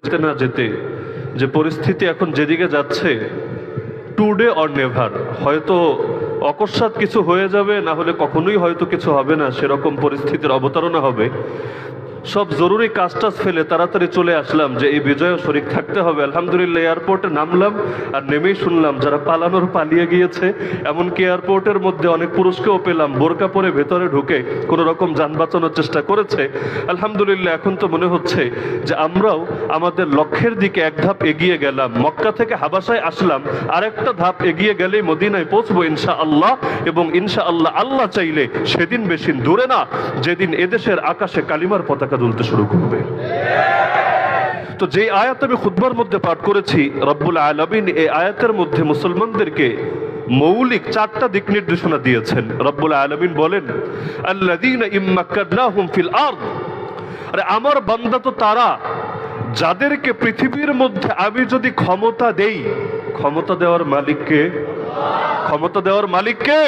যেতে না যেতে যে পরিস্থিতি এখন যেদিকে যাচ্ছে, টুডে অর নেভার, হয়তো অকস্মাৎ কিছু হয়ে যাবে, না হলে কখনোই হয়তো কিছু হবে না, সেরকম পরিস্থিতির অবতারণা হবে। সব জরুরি কাজটাজ ফেলে তাড়াতাড়ি চলে আসলাম যে এই বিজয়ে শরীক থাকতে হবে। আলহামদুলিল্লাহ এয়ারপোর্টে নামলাম আর নেমেই শুনলাম যারা পালানোর পালিয়ে গিয়েছে, এমনকি এয়ারপোর্টের মধ্যে অনেক পুরুষকেও পেলাম বোরকা পরে ভেতরে ঢুকে কোনো রকম যান বাঁচানোর চেষ্টা করেছে। আলহামদুলিল্লাহ এখন তো মনে হচ্ছে যে আমরাও আমাদের লক্ষ্যের দিকে এক ধাপ এগিয়ে গেলাম। মক্কা থেকে হাবাসায় আসলাম, আরেকটা ধাপ এগিয়ে গেলেই মদিনায় পৌঁছবো ইনশাআল্লাহ। এবং ইনশাআল্লাহ আল্লাহ চাইলে সেদিন বেশি দূরে না যেদিন এদেশের আকাশে কালিমার পতাকা জ্বলতে শুরু করবে। তো যে আয়াত আমি খুতবার মধ্যে পাঠ করেছি, রব্বুল আলামিন এই আয়াতের মধ্যে মুসলমানদেরকে মৌলিক 4টা দিক নির্দেশনা দিয়েছেন। রব্বুল আলামিন বলেন, আল্লাযীনা ইম্মাক্কানাহুম ফিল আরদ, আরে আমার বান্দা তো তারা যাদেরকে পৃথিবীর মধ্যে আমি যদি ক্ষমতা দেই। ক্ষমতা দেওয়ার মালিককে? ক্ষমতা দেওয়ার মালিককে?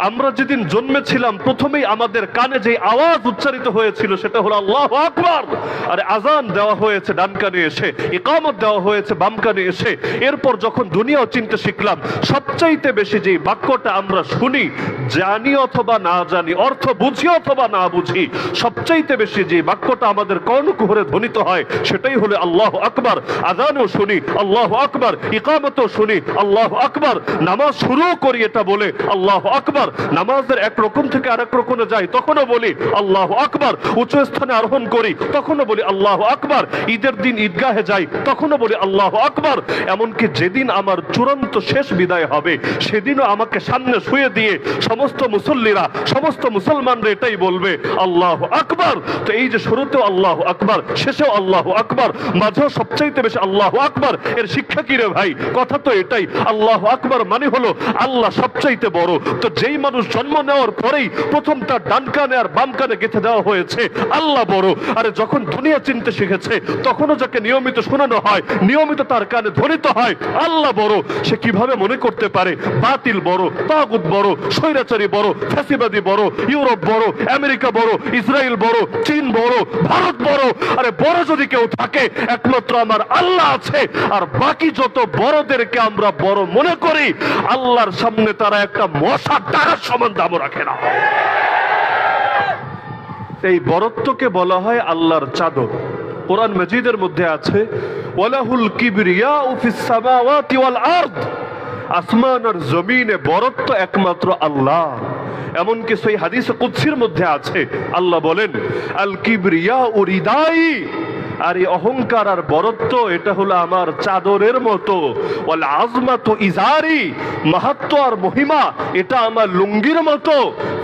আমরা যেদিন জন্মেছিলাম প্রথমেই আমাদের কানে যে আওয়াজ উচ্চারিত হয়েছিল সেটা হলো আল্লাহু আকবার। আরে আজান দেওয়া হয়েছে ডান কানে এসে, ইকামত দেওয়া হয়েছে বাম কানে এসে। এরপর যখন দুনিয়াও চিনতে শিখলাম, সবচাইতে বেশি যে বাক্যটা আমরা শুনি, জানি অথবা না জানি, অর্থ বুঝি অথবা না বুঝি, সবচাইতে বেশি যে বাক্যটা আমাদের কর্ণকুহরে ধ্বনিত হয় সেটাই হলো আল্লাহু আকবার। আজানও শুনি আল্লাহু আকবার, ইকামতও শুনি আল্লাহু আকবার, নামাজ শুরু করি এটা বলে আল্লাহু আকবার, নামাজের এক রকম থেকে আরেক রকমে যাই তখনও বলি আল্লাহু আকবার, উচ্চ স্থানে আরোহণ করি তখনও বলি আল্লাহু আকবার, ঈদের দিন ঈদগাহে যাই তখনও বলি আল্লাহু আকবার। এমনকি যেদিন আমার চূড়ান্ত শেষ বিদায় হবে সেদিনও আমাকে সামনে শুয়ে দিয়ে সমস্ত মুসল্লিরা, সমস্ত মুসলমানরা এটাই বলবে আল্লাহু আকবার। তো এই যে শুরুতেও আল্লাহু আকবার, শেষেও আল্লাহু আকবার, মাঝেও সবচাইতে বেশি আল্লাহু আকবার, এর শিক্ষা কি রে ভাই? কথা তো এটাই, আল্লাহু আকবার মানে হলো আল্লাহ সবচাইতে বড়। তো যেই মানুষ জন্ম নেওয়ার পরেই প্রথম তার ডান কানে আর বাম কানে গেঁথে দেওয়া হয়েছে আল্লাহ বড়, আরে যখন দুনিয়া চিনতে শিখেছে তখনও যাকে নিয়মিত শোনানো হয়, নিয়মিত তার কানে ধ্বনিত হয় আল্লাহ বড়, সে কিভাবে মনে করতে পারে বাতিল বড়, তাগুত বড়, স্বৈরাচারী বড়, ফ্যাসিবাদী বড়, ইউরোপ বড়, আমেরিকা বড়, ইসরায়েল বড়, চীন বড়, ভারত বড়? আরে বড় যদি কেউ থাকে একমাত্র আমার আল্লাহ আছে। আর বাকি যত বড়দেরকে আমরা বড় মনে করি, আল্লাহর সামনে তারা একটা মশা টাকার সমান দাম রাখে না। এই বরত্বকে বলা হয় আল্লাহর চাদর। কোরআন মাজিদের মধ্যে আছে, ওয়ালাহুল কিবরিয়াউ ফিস সামাওয়াতি ওয়াল আরদ, আসমান আর জমিনে বরত্ব একমাত্র আল্লাহ। এমনকি সেই হাদিসে কুদসির মধ্যে আছে, আল্লাহ বলেন আল কিবরিয়াউ রিদাই, আর এই অহংকার আর বরত্ব এটা হলো আমার চাদরের মতো। ওয়াল আজমাতু ইজারি, মাহাত্ম্য আর মহিমা এটা আমার লুঙ্গির মতো।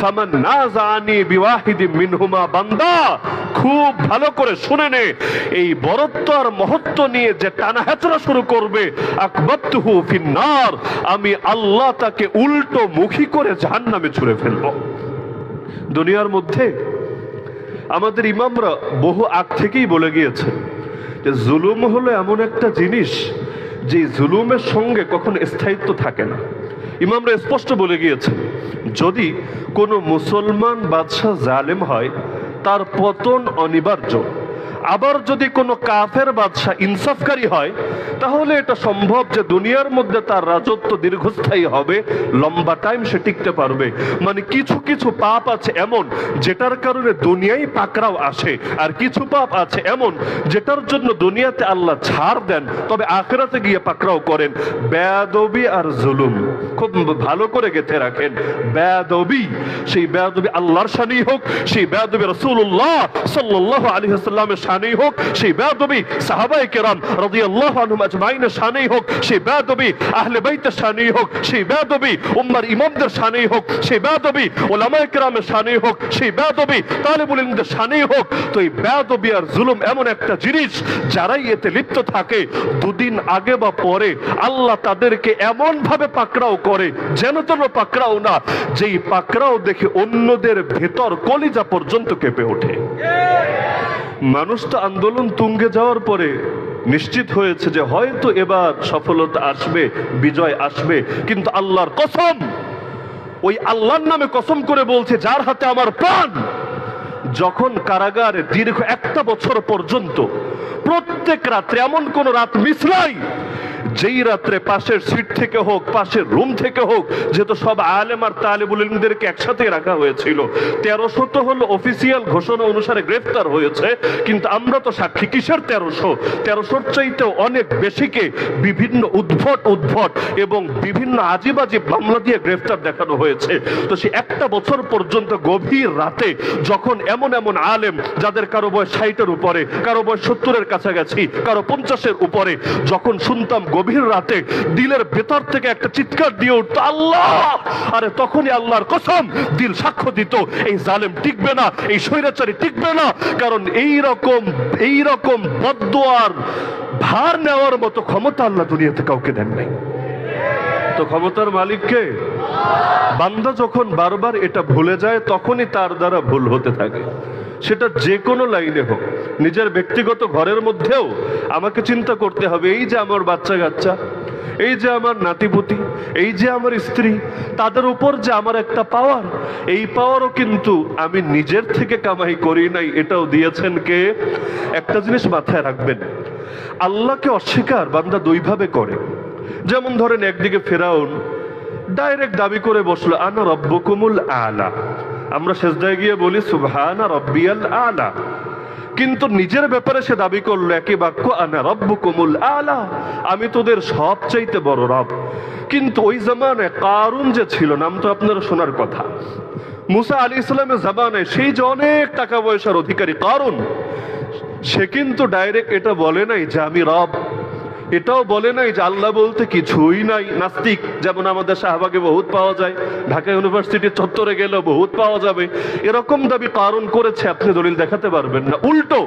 ফামান নাযানি বিওয়াহিদিন মিনহুমা, বান্দা খুব ভালো করে শুনে নে, এই বরত্ব আর মহত্ব নিয়ে যে টানা হেচড়া শুরু করবে, আকবাতুহু ফিন্নার, আমি আল্লাহ তাকে উল্টো মুখী করে জাহান্নামে ছুঁড়ে ফেলব। দুনিয়ার মধ্যে আমাদের ইমামরা বহু আগ থেকেই বলে গিয়েছে যে জুলুম হলো এমন একটা জিনিস যে জুলুমের সঙ্গে কখনো স্থায়িত্ব থাকে না। ইমামরা স্পষ্ট বলে গিয়েছে, যদি কোনো মুসলমান বাদশাহ জালেম হয় তার পতন অনিবার্য। আবার যদি কোনো কাফের বাদশাহ ইনসাফকারী হয় তাহলে এটা সম্ভব যে দুনিয়ার মধ্যে তার রাজত্ব দীর্ঘস্থায়ী হবে, লম্বা টাইম সে টিকতে পারবে। মানে কিছু কিছু পাপ আছে এমন যেটার কারণে দুনিয়ায় পাকড়াও আসে, আর কিছু পাপ আছে এমন যেটার জন্য দুনিয়াতে আল্লাহ ছাড় দেন তবে আখিরাতে গিয়ে পাকড়াও করেন। বেয়াদবি আর জুলুম খুব ভালো করে গেঁথে রাখেন। বেয়াদবি, সেই বেয়াদবি আল্লাহর শানেই হোক, সেই বেয়াদবি রাসূলুল্লাহ সাল্লাল্লাহু আলাইহি ওয়াসাল্লামের শানেই হোক, সেই বেয়াদবি সাহাবায়ে কেরাম রাদিয়াল্লাহু আনহুম আজমাইনের শানেই হোক, সেই বেয়াদবি আহলে বাইতের শানেই হোক, সেই বেয়াদবি উম্মার ইমামদের শানেই হোক, সেই বেয়াদবি উলামায়ে কেরামের শানেই হোক, সেই বেয়াদবি তালিবুল ইলমদের শানেই হোক। তো এই বেয়াদবি আর জুলুম এমন একটা জিনিস, যারাই এতে লিপ্ত থাকে দুদিন আগে বা পরে আল্লাহ তাদেরকে এমন ভাবে পাকড়াও করে, যেন তেন পাকড়াও না, যেই পাকড়াও দেখে অন্যদের ভেতর কলিজা পর্যন্ত কেঁপে ওঠে। মানুষটা আন্দোলন তুঙ্গে যাওয়ার পরে নিশ্চিত হয়েছে যে হয়তো এবার সফলতা আসবে, বিজয় আসবে, কিন্তু আল্লাহর কসম, ওই আল্লাহর নামে কসম করে বলছে যার হাতে আমার প্রাণ, যখন কারাগারে দীর্ঘ 1 বছর পর্যন্ত প্রত্যেক প্রত্যেক রাত্রে এমন কোন রাত মিস নাই যেই রাত্রে পাশের সিট থেকে হোক, পাশের রুম থেকে হোক, যেহেতু সব আলেম আর তালেবুল ইলমদেরকে একসাথে রাখা হয়েছিল, 1300 তো হলো অফিসিয়াল ঘোষণা অনুসারে গ্রেফতার হয়েছে, কিন্তু আমরা তো সাক্ষী কিসের 1300 চাইতেও অনেক বেশিকে বিভিন্ন উদ্ভট এবং বিভিন্ন আজিব আজিব মামলা দিয়ে গ্রেফতার দেখানো হয়েছে। তো সে একটা বছর পর্যন্ত গভীর রাতে যখন এমন এমন আলেম যাদের কারো বয়স 60-এর উপরে, কারো বয়স 70-এর কাছাকাছি, কারো 50-এর উপরে, যখন শুনতাম গভীর রাতে দিলের ভেতর থেকে একটা চিৎকার দিয়ে উঠতো আল্লাহ, আরে তখনই আল্লাহর কসম দিল সাক্ষ্য দিত এই জালেম টিকবে না, এই স্বৈরাচারী টিকবে না, কারণ এইরকম বদদোয়ার ভার নেওয়ার মতো ক্ষমতা আল্লাহ দুনিয়াতে কাউকে দেন নাই। তো ক্ষমতার মালিককে বান্দা যখন বারবার এটা ভুলে যায় তখনই তার দ্বারা ভুল হতে থাকে, সেটা যে কোনো লাইনে হোক। নিজের ব্যক্তিগত ঘরের মধ্যেও আমাকে চিন্তা করতে হবে, এই যে আমার বাচ্চা কাচ্চা, এই যে আমার নাতিপুতি, এই যে আমার স্ত্রী, তাদের উপর যে আমার একটা পাওয়ার, এই পাওয়ারও কিন্তু আমি নিজের থেকে কামাই করি নাই, এটাও দিয়েছেন কে? একটা জিনিস মাথায় রাখবেন, আল্লাহকে অস্বীকার বান্দা দুইভাবে করে। যেমন ধরেন একদিকে ফেরাউন ডাইরেক্ট দাবি করে বসলো আনা রব্বুকুমুল আলা, আমরা সেজদায় গিয়ে বলি সুবহানা রব্বিয়াল আলা, কিন্তু নিজের ব্যাপারে সে দাবি করলো একই বাক্য আনা রব্বুকুমুল আলা, আমি তোদের সবচাইতে বড় রব। কিন্তু ওই জামানায় কারুন যে ছিল, নাম তো আপনারা শোনার কথা, মুসা আলাইহিস সালামের জামানায় সেই যে অনেক টাকা পয়সার অধিকারী কারুন, সে কিন্তু ডাইরেক্ট এটা বলে নাই যে আমি রব, এটাও বলে নাই যে আল্লাহ বলতে কিছুই নাই, নাস্তিক যেমন আমাদের শাহবাগে বহুত পাওয়া যায়, ঢাকা ইউনিভার্সিটির চত্বরে গেলেও বহুত পাওয়া যাবে, এরকম দাবি কারুন করেছে, আপনি দলিল দেখাতে পারবেন না। উল্টো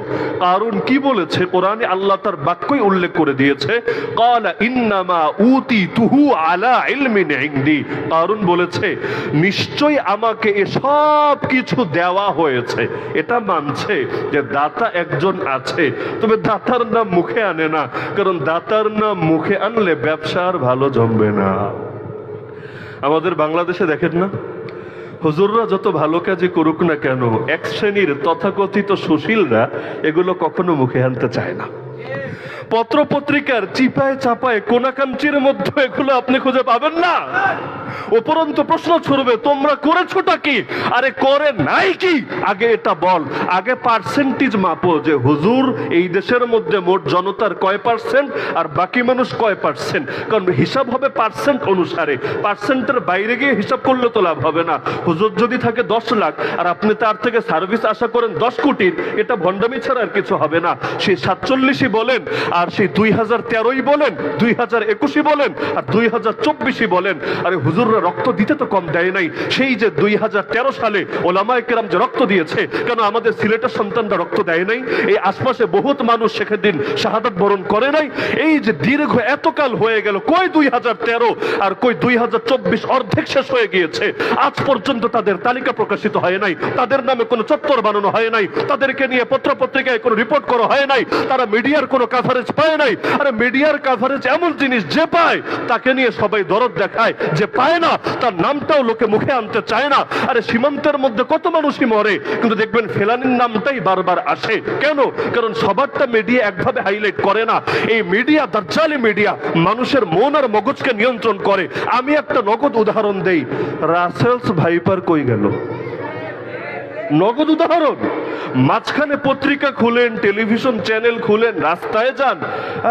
কারুন কি বলেছে, কোরআনে আল্লাহ তার বাক্যই উল্লেখ করে দিয়েছে, ক্বালা ইন্নামা উতিতুহু আলা ইলমিন ইনদি, কারুন বলেছে নিশ্চয়ই আমাকে এসব কিছু দেওয়া হয়েছে। এটা মানছে যে দাতা একজন আছে, তবে দাতার নাম মুখে আনে না, কারণ দাতার নাম মুখে আনলে ব্যবসার ভালো জমবে না। আমাদের বাংলাদেশে দেখেন না, হুজুররা যত ভালো কাজই করুক না কেন, এক শ্রেণীর তথাকথিত সুশীলরা এগুলো কখনো মুখে আনতে চায় না। পত্র পত্রিকার চিপায় চাপায় কোনাকাঞ্চির মধ্যে এগুলো আপনি খুঁজে পাবেন না। উপরন্তু প্রশ্ন ছুড়বে তোমরা করেছোটা কি, আরে করে নাই কি, আগে এটা বল, আগে পার্সেন্টেজ মাপো যে হুজুর এই দেশের মধ্যে মোট জনতার কয় পার্সেন্ট আর বাকি মানুষ কয় পার্সেন্ট, কারণ হিসাব হবে পার্সেন্ট অনুসারে, পার্সেন্টের বাইরে গিয়ে হিসাব করলে তো লাভ হবে না। হুজুর যদি থাকে 10 লাখ আর আপনি তার থেকে সার্ভিস আশা করেন 10 কোটির, এটা ভণ্ডামি ছাড়া আর কিছু হবে না। সেই 47ই বলেন আর সেই 2013ই বলেন, 2021ই বলেন আর 2024ই বলেন, আরে হুজুররা রক্ত দিতে তো কম দেয় নাই। সেই যে 2013 সালে ওলামায়ে কেরাম যে রক্ত দিয়েছে, কেন আমাদের সিলেটের সন্তানরা রক্ত দেয় নাই? এই আশপাশে বহুত মানুষ সেদিন শাহাদাত বরণ করে নাই? এই যে দীর্ঘ এতকাল হয়ে গেল, কই 2013 আর কই 2024, অর্ধেক শেষ হয়ে গিয়েছে, আজ পর্যন্ত তাদের তালিকা প্রকাশিত হয় নাই, তাদের নামে কোনো চত্বর বানানো হয় নাই, তাদেরকে নিয়ে পত্র পত্রিকায় কোনো রিপোর্ট করা হয় নাই, তারা মিডিয়ার কোনো কাভারেজ পায় নাই। আরে মিডিয়ার কাভারেজ এমন জিনিস, যে পায় তাকে নিয়ে সবাই দরদ দেখায়, যে পায় না তার নামটাও লোকে মুখে আনতে চায় না। আরে সীমান্তের মধ্যে কত মানুষই মরে, কিন্তু দেখবেন ফেলানির নামটাই বারবার আসে। কেন? কারণ সবারটা মিডিয়া একভাবে হাইলাইট করে না। এই মিডিয়া, দাজ্জালি মিডিয়া, মানুষের মন আর মগজকে নিয়ন্ত্রণ করে। আমি একটা নগদ উদাহরণ দেই, রাসেলস ভাইপার কই গেল? নগদ উদাহরণ। মাঝখানে পত্রিকা খুলেন, টেলিভিশন চ্যানেল খুলেন, রাস্তায় যান,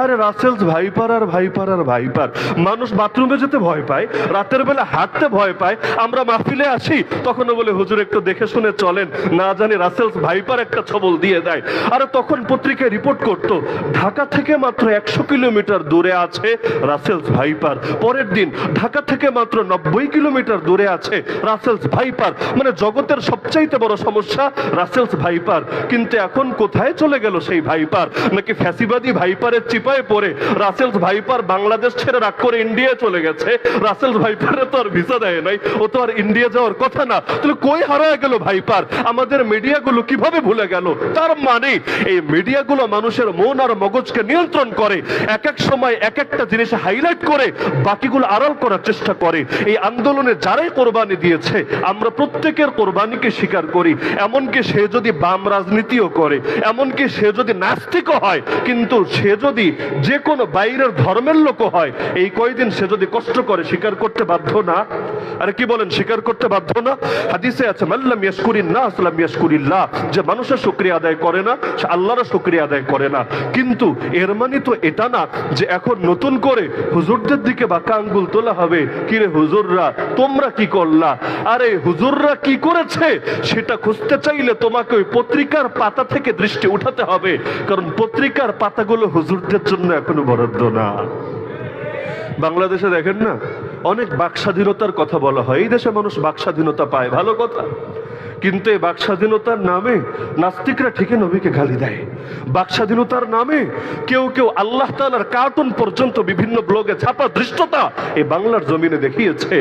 আরে রাসেলস ভাইপার আর ভাইপার আর ভাইপার। মানুষ বাথরুমে যেতে ভয় পায়, রাতের বেলা হাঁটতে ভয় পায়। আমরা মাহফিলে আসি, তখনও বলে হুজুর একটু দেখে শুনে চলেন, না জানি রাসেলস ভাইপার একটা ছবল দিয়ে দেয়। আরে তখন পত্রিকায় রিপোর্ট করতো ঢাকা থেকে মাত্র 100 কিলোমিটার দূরে আছে রাসেলস ভাইপার, পরের দিন ঢাকা থেকে মাত্র 90 কিলোমিটার দূরে আছে রাসেলস ভাইপার। মানে জগতের সবচাইতে বড় সমস্যা রাসেলস ভাইপার। কিন্তু এখন কোথায় চলে গেল সেই ভাইপার? নাকি ফ্যাসিবাদী ভাইপারের চিপায় পড়ে রাসেলস ভাইপার বাংলাদেশ ছেড়ে রাগ করে ইন্ডিয়া চলে গেছে? রাসেলস ভাইপারে তো আর ভিসা দেয় নাই, ও তো আর ইন্ডিয়া যাওয়ার কথা না। তাহলে কই হারায় গেল ভাইপার? আমাদের মিডিয়াগুলো কিভাবে ভুলে গেল? তার মানে এই মিডিয়াগুলো মানুষের মন আর মগজকে নিয়ন্ত্রণ করে, এক এক সময় এক একটা জিনিস হাইলাইট করে বাকিগুলো আড়াল করার চেষ্টা করে। এই আন্দোলনে যারাই কোরবানি দিয়েছে, আমরা প্রত্যেকের কোরবানিকে স্বীকার করি। এমনকি সে যদি বাম রাজনীতিও করে, এমনকি সে যদি নাস্তিকও হয়, কিন্তু সে যদি যে কোনো বাইরের ধর্মের লোকও হয়, এই কয়দিন সে যদি কষ্ট করে স্বীকার করতে বাধ্য না? আরে কি বলেন, স্বীকার করতে বাধ্য না? হাদিসে আছে মাল্লাম ইয়াশকুরিন নাস লাম ইয়াশকুরিল্লাহ, যে মানুষের শুকরিয়া আদায় করে না সে আল্লাহর শুকরিয়া আদায় করে না। কিন্তু এর মানে তো এটা না যে এখন নতুন করে হুজুরদের দিকে বাঁকা আঙ্গুল তোলা হবে, কিরে হুজুররা তোমরা কি করলা? আরে হুজুররা কি করেছে সেটা খুঁজতে চাইলে তোমাকে ওই পত্রিকার পাতা থেকে দৃষ্টি উঠাতে হবে, কারণ পত্রিকার পাতাগুলো হুজুরদের জন্য এখনো বরাদ্দ না। বাংলাদেশে দেখেন না, অনেক বাক স্বাধীনতার কথা বলা হয়, এই দেশে মানুষ বাক স্বাধীনতা পায়, ভালো কথা। কিন্তু এই বাক স্বাধীনতার নামে নাস্তিকরা ঠিকই নবীকে গালি দেয়। বাক স্বাধীনতার নামে কেউ কেউ আল্লাহ তাআলার কার্টুন পর্যন্ত বিভিন্ন ব্লগে ছাপা দৃষ্টতা এই বাংলার জমিনে দেখিয়েছে।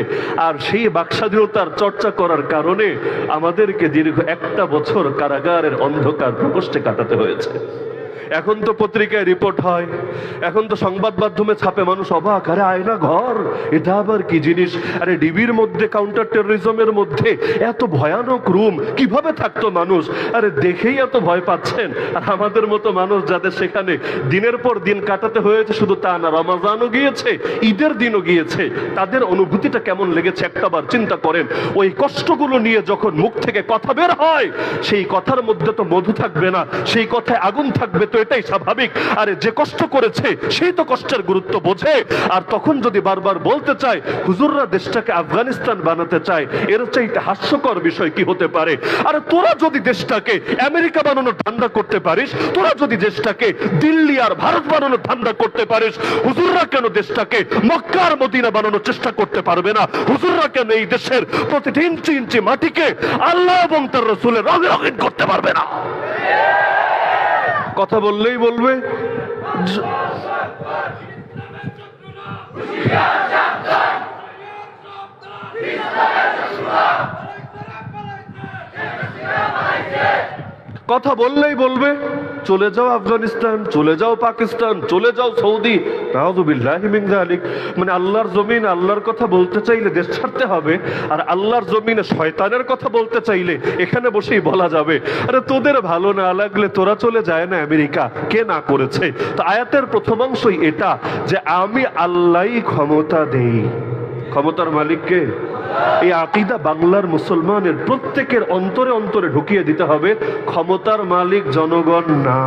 আর সেই বাক স্বাধীনতার চর্চা করার কারণে আমাদেরকে দীর্ঘ 1 বছর কারাগারের অন্ধকার প্রকোষ্ঠে কাটাতে হয়েছে। এখন তো পত্রিকায় রিপোর্ট হয়, এখন তো সংবাদ মাধ্যমে ছাপে, মানুষ অবাক, আরে আয়না ঘর এটা আবার কি জিনিস? আরে ডিবির মধ্যে কাউন্টার টেরোরিজমের মধ্যে এত ভয়ানক রুম কিভাবে থাকতো মানুষ? আরে দেখেই এত ভয় পাচ্ছেন। আর আমাদের মতো মানুষ যাদের সেখানে দিনের পর দিন কাটাতে হয়েছে, শুধু তা না, রমজানও গিয়েছে, ঈদের দিনও গিয়েছে, তাদের অনুভূতিটা কেমন লেগেছে একটাবার চিন্তা করেন। ওই কষ্টগুলো নিয়ে যখন মুখ থেকে কথা বের হয়, সেই কথার মধ্যে তো মধু থাকবে না, সেই কথায় আগুন থাকবে, তো এটাই স্বাভাবিক। আরে যে কষ্ট করেছে সেই তো কষ্টের গুরুত্ব বোঝে। আর তখন যদি বারবার বলতে চায় হুজুররা দেশটাকে আফগানিস্তান বানাতে চায়, এর চাইতে হাস্যকর বিষয় কি হতে পারে? আরে তোরা যদি দেশটাকে আমেরিকা বানানোর ধান্দা করতে পারিস, তোরা যদি দেশটাকে দিল্লি আর ভারত বানানোর ধান্দা করতে পারিস, হুজুররা কেন দেশটাকে মক্কা আর মদিনা বানানোর চেষ্টা করতে পারবে না? হুজুররা কেন এই দেশের প্রতিটি ইঞ্চি ইঞ্চি মাটিকে আল্লাহ এবং তার রাসূলের রঙে রঙিন করতে পারবে না? কথা বললেই বলবে কথা বললেই বলবে চলে যাও আফগানিস্তান, চলে যাও পাকিস্তান, চলে যাও সৌদি, নাউযুবিল্লাহি মিন যালিক। মানে আল্লাহর জমিন আল্লাহর কথা বলতে চাইলে দেশ ছাড়তে হবে, আর আল্লাহর জমিনে শয়তানের কথা বলতে চাইলে এখানে বসেই বলা যাবে। আরে তোদের ভালো না লাগলে তোরা চলে যায় না আমেরিকা, কে না করেছে? তো আয়াতের প্রথমাংশই এটা যে আমি আল্লাহই ক্ষমতা দেই। ক্ষমতার মালিক কে? এই আকীদা বাংলার মুসলমানের প্রত্যেকের অন্তরে অন্তরে ঢুকিয়ে দিতে হবে, ক্ষমতার মালিক জনগণ না।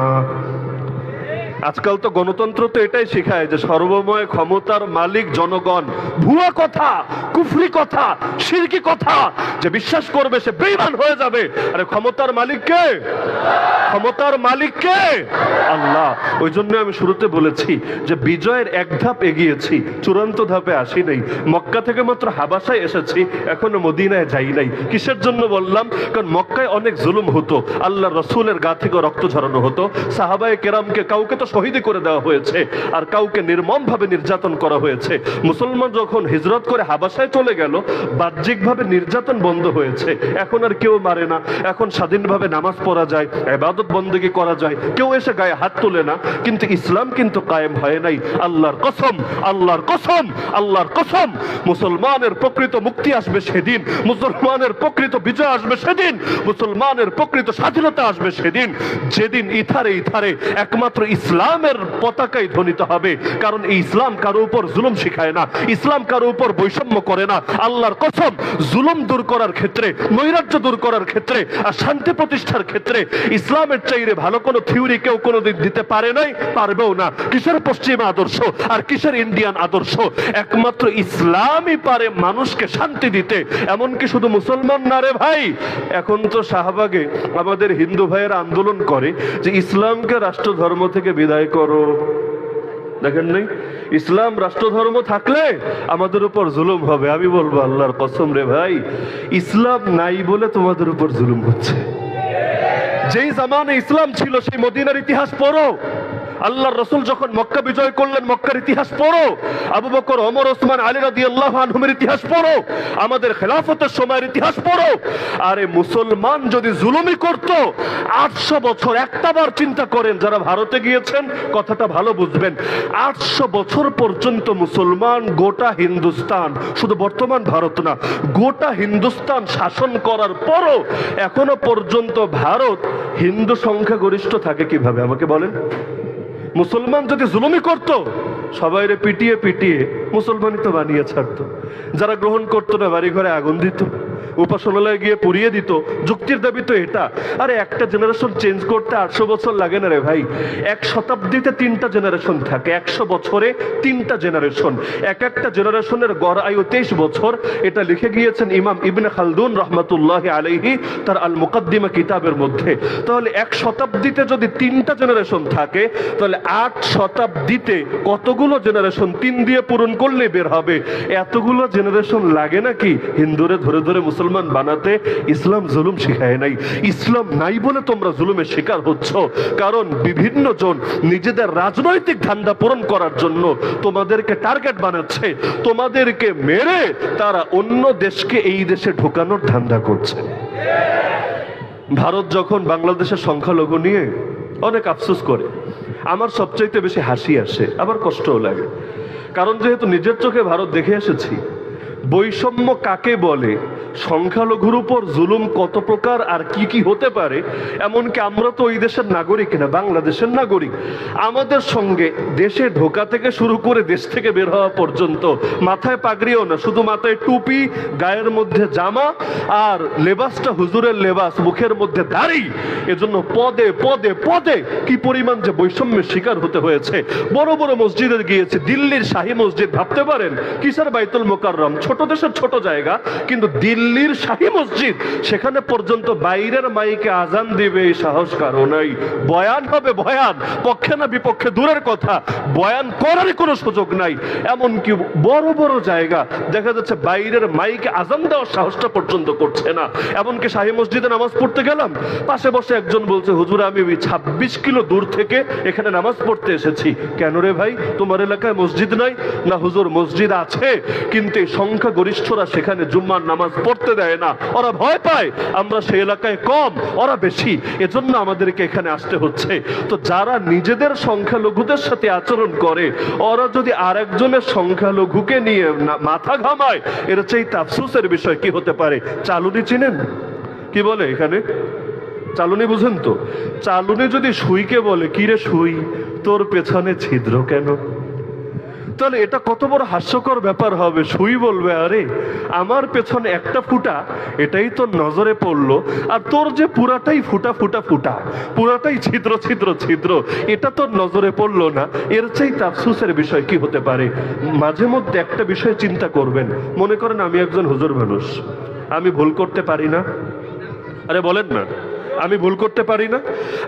আজকাল তো গণতন্ত্র তো এটাই শেখায় যে সর্বময় ক্ষমতার মালিক জনগণ। ভুয়া কথা, কুফরি কথা, শিরকি কথা, যে বিশ্বাস করবে সে বেঈমান হয়ে যাবে। আরে ক্ষমতার মালিক কে? ক্ষমতার মালিক কে? আল্লাহ। ওই জন্য আমি শুরুতে বলেছি যে বিজয়ের এক ধাপ এগিয়েছি, চূড়ান্ত ধাপে আসি নাই। মক্কা থেকে মাত্র হাবাসায় এসেছি, এখনো মদিনায় যাই নাই। কিসের জন্য বললাম? কারণ মক্কায় অনেক জুলুম হতো, আল্লাহর রাসূলের গা থেকে রক্ত ঝরানো হতো, সাহাবায়ে কেরামকে কাউকে তো শহীদ করে দেওয়া হয়েছে, আর কাউকে নির্মম ভাবে নির্যাতন করা হয়েছে। মুসলমান যখন হিজরত করে হাবাসায় চলে গেল, বাহ্যিকভাবে নির্যাতন বন্ধ হয়েছে, এখন আর কেউ মারে না, এখন স্বাধীনভাবে নামাজ পড়া যায়, ইবাদত বন্দেগী করা যায়, কেউ এসে গায়ে হাত তোলে না। কিন্তু ইসলাম কিন্তু কায়েম হয় নাই। আল্লাহর কসম, আল্লাহর কসম, আল্লাহর কসম, মুসলমানের প্রকৃত মুক্তি আসবে সেদিন, মুসলমানের প্রকৃত বিজয় আসবে সেদিন, মুসলমানের প্রকৃত স্বাধীনতা আসবে সেদিন, যেদিন ইথারে ইথারে একমাত্র ইসলামের পতাকায় ধ্বনিত হবে। কারণ এই ইসলাম কারো উপর জুলুম শিখায় না, ইসলাম কারো উপর বৈষম্য করে না। আল্লাহর কসম, জুলুম দূর করার ক্ষেত্রে, নৈরাজ্য দূর করার ক্ষেত্রে, আর শান্তি প্রতিষ্ঠার ক্ষেত্রে ইসলামের চাইতে ভালো কোনো থিওরি কেউ কোনোদিন দিতে পারে নাই, পারবেও না। কিসের পশ্চিমা আদর্শ আর কিসের ইন্ডিয়ান আদর্শ? একমাত্র ইসলামই পারে মানুষকে শান্তি দিতে। এমনকি শুধু মুসলমান না রে ভাই, এখন তো শাহবাগে আমাদের হিন্দু ভাইয়েরা আন্দোলন করে যে ইসলামকে রাষ্ট্র ধর্ম থেকে বিদায় করো। দেখেন নাই, ইসলাম রাষ্ট্র ধর্ম থাকলে আমাদের উপর জুলুম হবে। আমি বলবো আল্লাহর কসম রে ভাই, ইসলাম নাই বলে তোমাদের উপর জুলুম হচ্ছে। যেই জামানে ইসলাম ছিল সেই মদিনার ইতিহাস পড়ো, আল্লাহর রাসূল যখন মক্কা বিজয় করলেন, মক্কার ইতিহাস পড়ো, আবু বকর, ওমর, ওসমান, আলী রাদিয়াল্লাহু আনহুমের ইতিহাস পড়ো, আমাদের খেলাফতের সময়ের ইতিহাস পড়ো। আরে মুসলমান যদি জুলুমি করত 800 বছর, একটাবার চিন্তা করেন যারা ভারতে গিয়েছেন কথাটা ভালো বুঝবেন, 800 বছর পর্যন্ত মুসলমান গোটা হিন্দুস্তান, শুধু বর্তমান ভারত না, গোটা হিন্দুস্তান শাসন করার পরও এখনো পর্যন্ত ভারত হিন্দু সংখ্যাগরিষ্ঠ থাকে কিভাবে আমাকে বলেন? মুসলমান যদি জুলুমি করত সবাইরে পিটিয়ে পিটিয়ে মুসলমানই তো বানিয়ে ছাড়তো। যারা গ্রহণ করতো না বাড়ি ঘরে আগুন দিত, উপাসনালয়ে গিয়ে পুড়িয়ে দিত। যুক্তির দাবি তো এটা। আরে একটা জেনারেশন চেঞ্জ করতে 800 বছর লাগে না রে ভাই। এক শতাব্দীতে 3টা জেনারেশন থাকে, 100 বছরে 3টা জেনারেশন। একটা জেনারেশনের গড় আয়ু 23 বছর। এটা লিখে গিয়েছেন ইমাম ইবনে খালদুন রহমাতুল্লাহি আলাইহি তার আল মুকাদ্দিমা কিতাবের মধ্যে। তাহলে এক শতাব্দীতে যদি 3টা জেনারেশন থাকে, তাহলে 8 শতাব্দীতে কতগুলো জেনারেশন 3 দিয়ে পূরণ করলে বের হবে। এতগুলো জেনারেশন লাগে নাকি হিন্দুরে ধরে ধরে মুসলমান বানাতে? ইসলাম জুলুম শিখায় নাই। ইসলাম নাই বলে তোমরা জুলুমের শিকার হচ্ছ। কারণ বিভিন্ন জন নিজেদের রাজনৈতিক ধান্দা পূরণ করার জন্য তোমাদেরকে টার্গেট বানাচ্ছে, তোমাদেরকে মেরে তারা অন্য দেশকে এই দেশে ঢোকানোর ধান্দা করছে। ভারত যখন বাংলাদেশের সংখ্যালঘু নিয়ে অনেক আফসোস করে, আমার সবচাইতে বেশি হাসি আসে, আবার কষ্টও লাগে। কারণ যেহেতু নিজের চোখে ভারত দেখে এসেছি, বৈষম্য কাকে বলে, সংখ্যালঘুর উপর জুলুম কত প্রকার আর কি কি হতে পারে। এমনকি আমরা তো ওই দেশের নাগরিক না, বাংলাদেশের নাগরিক। আমাদের সঙ্গে দেশে ঢোকা থেকে শুরু করে দেশ থেকে বের হওয়া পর্যন্ত মাথায় পাগড়িও না, শুধু মাথায় টুপি, গায়ের মধ্যে জামা, আর লেবাসটা হুজুরের লেবাস, মুখের মধ্যে দাড়ি। এজন্য পদে পদে পদে কি পরিমাণ যে বৈষম্যের শিকার হতে হয়েছে। বড় বড় মসজিদে গিয়েছে, দিল্লির শাহী মসজিদ, ভাবতে পারেন কিসের বাইতুল মোকাররম, ছোট দেশের ছোট জায়গা, কিন্তু দিল্লির শাহী মসজিদ, সেখানে পর্যন্ত বাইরের মাইকে আজান দিবে এই সাহস কারো নাই। বয়ান হবে, বয়ান পক্ষে না বিপক্ষে দূরের কথা, বয়ান করার কোনো সুযোগ নাই। এমনকি বড় বড় জায়গা দেখা যাচ্ছে বাইরের মাইকে আজান দেওয়ার সাহসটা পর্যন্ত করছে না। এমনকি শাহী মসজিদে নামাজ পড়তে গেলাম, পাশে বসে একজন বলছে, হুজুর আমি 26 কিলো দূর থেকে এখানে নামাজ পড়তে এসেছি। কেন রে ভাই, তোমার এলাকায় মসজিদ নাই? না হুজুর মসজিদ আছে, কিন্তু সংখ্যাগরিষ্ঠরা সেখানে জুম্মার নামাজ পড়তে দেয় না, ওরা ভয় পায় আমরা সেই এলাকায় কম, ওরা বেশি, এজন্য আমাদেরকে এখানে আসতে হচ্ছে। তো যারা নিজেদের সংখ্যালঘুদের সাথে আচরণ করে, ওরা যদি আরেকজনের সংখ্যালঘুকে নিয়ে মাথা ঘামায়, এর চাইতে আফসোসের বিষয় কি হতে পারে? চালুনি চিনেন? কি বলে এখানে চালুনি, বুঝেন তো? চালুনি যদি সুইকে বলে, কি রে সুই তোর পেছনে ছিদ্র কেন, তাহলে এটা কত বড় হাস্যকর ব্যাপার হবে। সুই বলবে, আরে আমার পেছনে একটা ফুটা, এটাই তোর নজরে পড়লো, আর তোর যে পুরাটাই ফুটা ফুটা ফুটা, পুরাটাই ছিদ্র ছিদ্র ছিদ্র, এটা তোর নজরে পড়লো না। এর চাইতে আফসোসের বিষয় কি হতে পারে? মাঝে মধ্যে একটা বিষয় চিন্তা করবেন, মনে করেন আমি একজন হুজুর মানুষ, আমি ভুল করতে পারি না? আরে বলেন না, আমি ভুল করতে পারি না?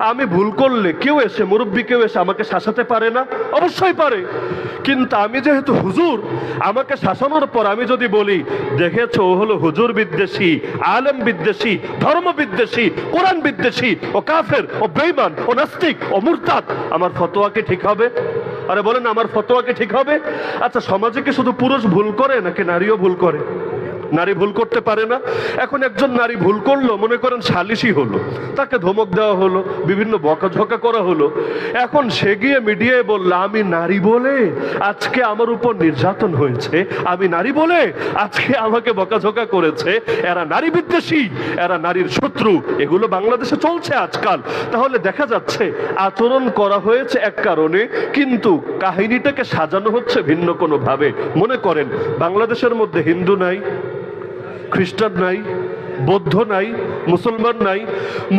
আমি ভুল করলে কেউ এসে, মুরব্বী কেউ এসে আমাকে শাসাতে পারে না? অবশ্যই পারে। কিন্তু আমি যেহেতু হুজুর, আমাকে শাসানোর পর আমি যদি বলি, দেখেছো ও হলো হুজুর বিদ্বেষী, আলেম বিদ্বেষী, ধর্ম বিদ্বেষী, কোরআন বিদ্বেষী, ও কাফের, ও বেঈমান, ও নাস্তিক, ও মুরতাদ, আমার ফতোয়া কি ঠিক হবে? আরে বলেন, আমার ফতোয়া কি ঠিক হবে? আচ্ছা, সমাজে কি শুধু পুরুষ ভুল করে নাকি নারীও ভুল করে? নারী ভুল করতে পারে না? এখন একজন নারী ভুল করলো, মনে করেন সালিশি হলো, তাকে ধমক দেওয়া হলো, বিভিন্ন বকাঝকা করা হলো। এখন সে গিয়ে মিডিয়ায় বলল, আমি নারী বলে আজকে আমার উপর নির্যাতন হয়েছে, আমি নারী বলে আজকে আমাকে বকাঝকা করেছে, এরা নারী বিদ্বেষী, এরা নারীর শত্রু। এগুলো বাংলাদেশে চলছে আজকাল। তাহলে দেখা যাচ্ছে আচরণ করা হয়েছে এক কারণে, কিন্তু কাহিনীটাকে সাজানো হচ্ছে ভিন্ন কোনো ভাবে। মনে করেন বাংলাদেশের মধ্যে হিন্দু নাই, খ্রিস্টান নাই, বৌদ্ধ নাই, মুসলমান নাই।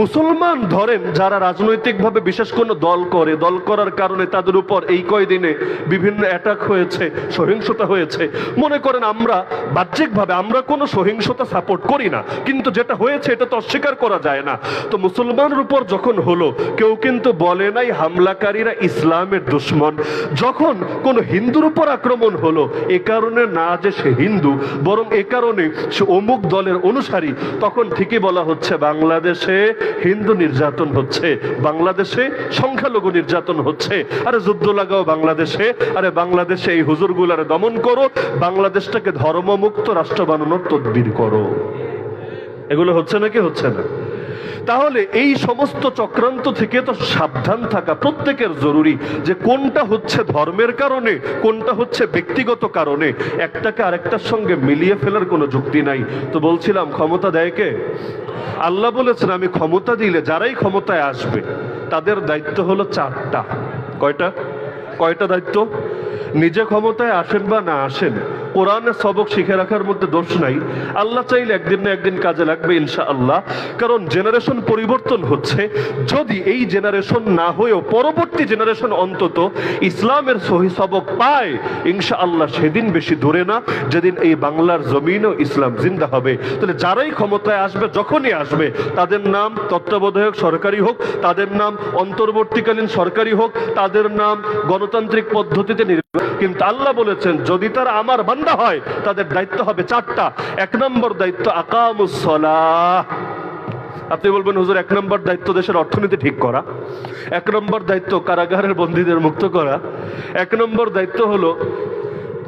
মুসলমান ধরেন যারা রাজনৈতিকভাবে বিশেষ কোনো দল করে, দল করার কারণে তাদের উপর এই কয়দিনে বিভিন্ন অ্যাটাক হয়েছে, সহিংসতা হয়েছে। মনে করেন আমরা বাহ্যিকভাবে আমরা কোনো সহিংসতা সাপোর্ট করি না, কিন্তু যেটা হয়েছে এটা তো অস্বীকার করা যায় না। তো মুসলমানের উপর যখন হলো, কেউ কিন্তু বলে নাই হামলাকারীরা ইসলামের দুশ্মন। যখন কোনো হিন্দুর উপর আক্রমণ হলো, এ কারণে না যে সে হিন্দু, বরং এ কারণে সে অমুক দলের অনুসারী, তখন ঠিকই বলা হচ্ছে বাংলাদেশে হিন্দু নির্যাতন হচ্ছে, বাংলাদেশে সংখ্যালঘু নির্যাতন হচ্ছে। আরে যুদ্ধ লাগাও বাংলাদেশে, আরে বাংলাদেশে এই হুজুরগুলারে দমন করো, বাংলাদেশটাকে ধর্মমুক্ত রাষ্ট্র বানানোর তদবির করো। এগুলো হচ্ছে নাকি হচ্ছে না? তাহলে এই সমস্ত চক্রান্ত থেকে তো সাবধান থাকা প্রত্যেকের জরুরি, যে কোনটা হচ্ছে ধর্মের কারণে, কোনটা হচ্ছে ব্যক্তিগত কারণে। একটাকে আরেকটার সঙ্গে মিলিয়ে ফেলার কোনো যুক্তি নাই। তো বলছিলাম ক্ষমতা দেয় কে? আল্লাহ বলেছেন আমি ক্ষমতা দিলে যারাই ক্ষমতায় আসবে তাদের দায়িত্ব হলো চারটা। কয়টা? কয়টা দায়িত্ব? নিজে ক্ষমতায় আসেন বা না আসেন, কোরআনের সবক শিখে রাখার মধ্যে দোষ নাই। আল্লাহ চাইলে একদিন না একদিন কাজে লাগবে ইনশাআল্লাহ। কারণ জেনারেশন পরিবর্তন হচ্ছে। যদি এই জেনারেশন না হয়েও পরবর্তী জেনারেশন অন্তত ইসলামের সহি সবক পায়, ইনশাআল্লাহ সেদিন বেশি দূরে না যেদিন এই বাংলার জমিনও ইসলাম জিন্দা হবে। তাহলে যারাই ক্ষমতায় আসবে, যখনই আসবে, তাদের নাম তত্ত্বাবধায়ক সরকারি হোক, তাদের নাম অন্তর্বর্তীকালীন সরকারি হোক, তাদের নাম গণতান্ত্রিক পদ্ধতিতে নির্বাচন, কিন্তু আল্লাহ বলেছেন যদি তারা আমার বান্দা হয় তাদের দায়িত্ব হবে চারটা। এক নম্বর দায়িত্ব আকামুস সালাহ। আপনি বলবেন হুজুর এক নম্বর দায়িত্ব দেশের অর্থনীতি ঠিক করা, এক নম্বর দায়িত্ব কারাগারের বন্দীদের মুক্ত করা, এক নম্বর দায়িত্ব হলো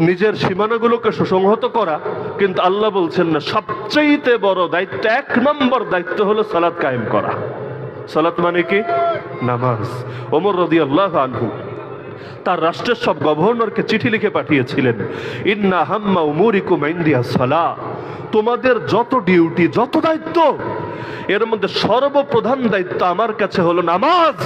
নিজের সীমানাগুলোকে সুসংহত করা। কিন্তু আল্লাহ বলছেন না, সবচেয়ে বড় দায়িত্ব, এক নম্বর দায়িত্ব হলো সালাত কায়েম করা। সালাত মানে কি? নামাজ। ওমর রাদিয়াল্লাহু আনহু তার রাষ্ট্রের সব গভর্নরকে চিঠি লিখে পাঠিয়েছিলেন, ইন্না হাম্মা উমুরিকুম ইনদিয়া সালাহ, তোমাদের যত ডিউটি, যত দায়িত্ব, এর মধ্যে সর্বপ্রধান দায়িত্ব আমার কাছে হলো নামাজ।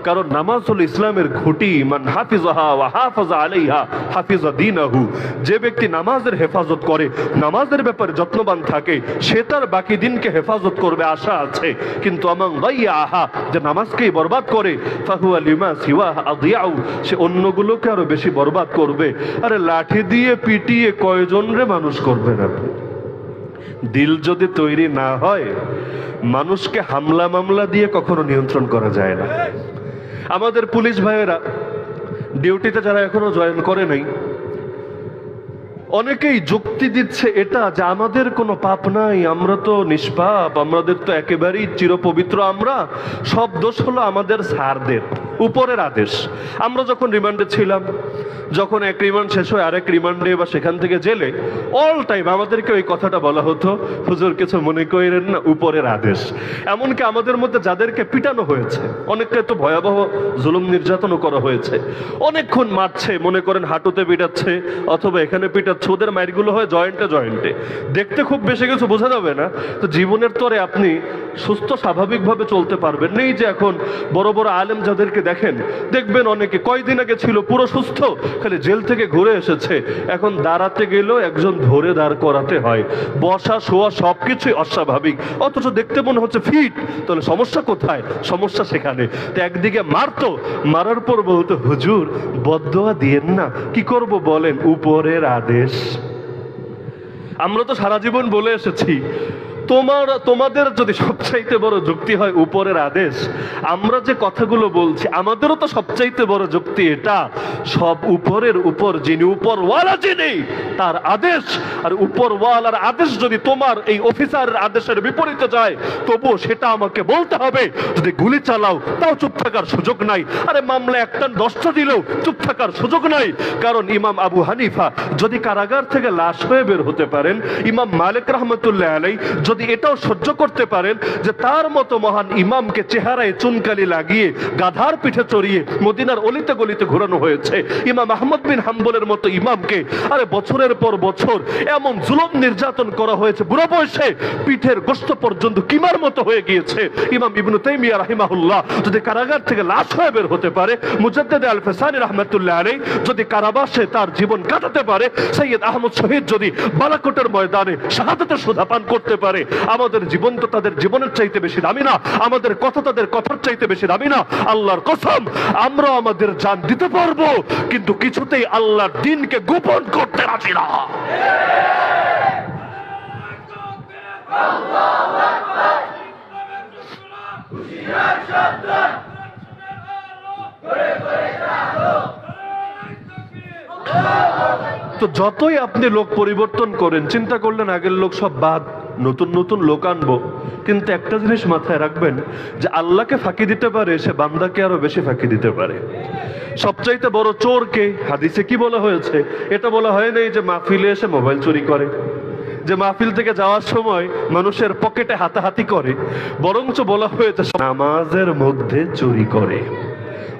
কারণ নামাজ হলো ইসলামের খুঁটি। মান হাফিজাহা ওয়া হাফাজা আলাইহা হাফিজা দীনাহু, যে ব্যক্তি নামাজের হেফাজত করে, নামাজের ব্যাপারে যত্নবান থাকে, সে তার বাকি দিনকে হেফাজত করবে আশা আছে। কিন্তু আমান দাইয়াহা, যে নামাজকেই বরবাদ করে, ফাহুয়া লিমা সিওয়াহা আদিয়াউ, সে অন্যগুলোকে আরো বেশি বরবাদ করবে। আরে লাঠি দিয়ে পিটিয়ে কয়জনরে মানুষ করবেন আপনি? দিল যদি তৈরি না হয়, মানুষকে হামলা মামলা দিয়ে কখনো নিয়ন্ত্রণ করা যায় না। আমাদের পুলিশ ভাইয়েরা ডিউটিতে যারা এখনো জয়েন করে নাই, অনেকেই যুক্তি দিচ্ছে এটা যে আমাদের কোনো পাপ নাই, আমরা তো নিষ্পাপ, আমাদের তো একেবারেই চিরপবিত্র, আমরা সব দোষ হলো আমাদের স্যারদের, উপরের আদেশ। আমরা যখন রিমান্ডে ছিলাম, যখন এক রিমান্ড শেষ হয় আরেক রিমান্ডে বা সেখান থেকে জেলে, অল টাইম আমাদেরকে ওই কথাটা বলা হতো, হুজুর কিছু মনে করেন না, উপরের আদেশ। এমনকি আমাদের মধ্যে যাদেরকে পিটানো হয়েছে, অনেককে তো ভয়াবহ জুলুম নির্যাতনও করা হয়েছে, অনেকক্ষণ মারছে, মনে করেন হাঁটুতে পিটাচ্ছে অথবা এখানে পিটাচ্ছে, ওদের মাইরগুলো হয় জয়েন্টে জয়েন্টে, দেখতে খুব বেশি কিছু বোঝা যাবে না। তো জীবনের তরে আপনি সুস্থ স্বাভাবিকভাবে চলতে পারবেন নেই। যে এখন বড় বড় আলেম যাদেরকে দেখেন, দেখবেন অনেকে কয়দিন আগে ছিল পুরো সুস্থ, খালি জেল থেকে ঘুরে এসেছে, এখন দাঁড়াতে গেলেও একজন ধরে দাঁড় করাতে হয়, বসা শোয়া সবকিছুই অস্বাভাবিক, অথচ দেখতে মনে হচ্ছে ফিট। তাহলে সমস্যা কোথায়? সমস্যা সেখানে। তো একদিকে মারতো, মারার পর বলতো হুজুর বদদোয়া দিয়েন না, কি করব বলেন, উপরের আদেশ। আমরা তো সারা জীবন বলে এসেছি, তোমাদের যদি সবচাইতে বড় যুক্তি হয় উপরের আদেশ, আমরা যে কথাগুলো বলছি আমাদেরও তো সবচাইতে বড় যুক্তি এটা, সব উপরের উপর যিনি, উপরওয়ালা যিনি, তার আদেশ। আর উপরওয়ালার আদেশ যদি তোমার এই অফিসারের আদেশের বিপরীতে যায়, তবুও সেটা আমাকে বলতে হবে। যদি গুলি চালাও তাও চুপ থাকার সুযোগ নাই, আরে মামলা একটা 10টা দিলেও চুপ থাকার সুযোগ নাই। কারণ ইমাম আবু হানিফা যদি কারাগার থেকে লাশ হয়ে বের হতে পারেন, ইমাম মালিক রহমতুল্লাহ আলাই যদি এটাও সহ্য করতে পারেন যে তার মতো মহান ইমামকে চেহারায় চুনকালি লাগিয়ে গাধার পিঠে চড়িয়ে মদিনার অলিতে গলিতে ঘোরানো হয়েছে, ইমাম আহমদ বিন হাম্বলের মতো ইমামকে আরে বছরের পর বছর এমন জুলুম নির্যাতন করা হয়েছে, বুড়ো বয়সে পিঠের গোশত পর্যন্ত কিমার মতো হয়ে গিয়েছে, ইমাম ইবনে তাইমিয়া রাহিমাহুল্লাহ যদি কারাগার থেকে লাশ হয়ে বের হতে পারে, মুজাদ্দিদ আল ফিসানি রাহমাতুল্লাহ আলাইহি যদি কারাবাসে তার জীবন কাটাতে পারে, সৈয়দ আহমদ শহীদ যদি বালাকোটের ময়দানে শাহাদাতের সুধা পান করতে পারে, আমাদের জীবন তো তাদের জীবনের চাইতে বেশি দামি না, আমাদের কথা তাদের কথার চাইতে বেশি দামি না। আল্লাহর কসম, আমরা আমাদের জান দিতে পারবো, কিন্তু কিছুতেই আল্লাহর দ্বীনকে গোপন করতে রাজি না। তো যতই আপনি লোক পরিবর্তন করেন, চিন্তা করলেন আগের লোক সব বাদ, নতুন নতুন লোক আনবো, কিন্তু একটা জিনিস মাথায় রাখবেন যে আল্লাহকে ফাঁকি দিতে পারে, সে বান্দাকে আরো বেশি ফাঁকি দিতে পারে। সবচাইতে বড় চোরকে হাদিসে কি বলা হয়েছে? এটা বলা হয় নাই যে মাহফিলে এসে মোবাইল চুরি করে, যে মাহফিল থেকে যাওয়ার সময় মানুষের পকেটে হাতাহাতি করে, বরঞ্চ বলা হয়েছে নামাজের মধ্যে চুরি করে।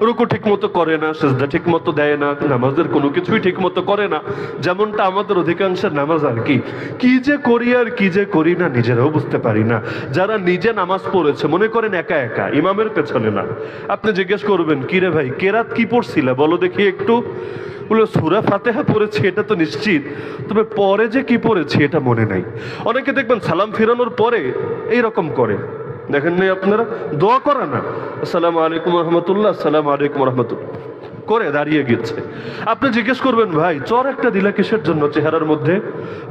রুকু ঠিক মতো করে না, সিজদা ঠিক মতো দেয় না, নামাজের কোনো কিছুই ঠিক মতো করে না, যেমনটা আমাদের অধিকাংশের নামাজ আর কি। কি যে করি আর কি যে করি না নিজেরাও বুঝতে পারি না। যারা নিজে নামাজ পড়েছে মনে করেন একা একা, ইমামের পেছনে না, আপনি জিজ্ঞেস করবেন কি রে ভাই কেরাত কি পড়ছিলা বলো দেখি একটু, বলে সূরা ফাতিহা পড়েছি এটা তো নিশ্চিত, তবে পরে যে কি পড়েছি এটা মনে নাই। অনেকে দেখবেন সালাম ফিরানোর পরে এইরকম করে, দেখেন নাই আপনারা, দোয়া করা না, আসসালামু আলাইকুম রহমতুল্লাহ, আসসালামু আলাইকুম রহমতুল্লাহ করে দাঁড়িয়ে গেছে। আপনি জিজ্ঞেস করবেন ভাই চর একটা দিলা কিসের জন্য চেহারার মধ্যে?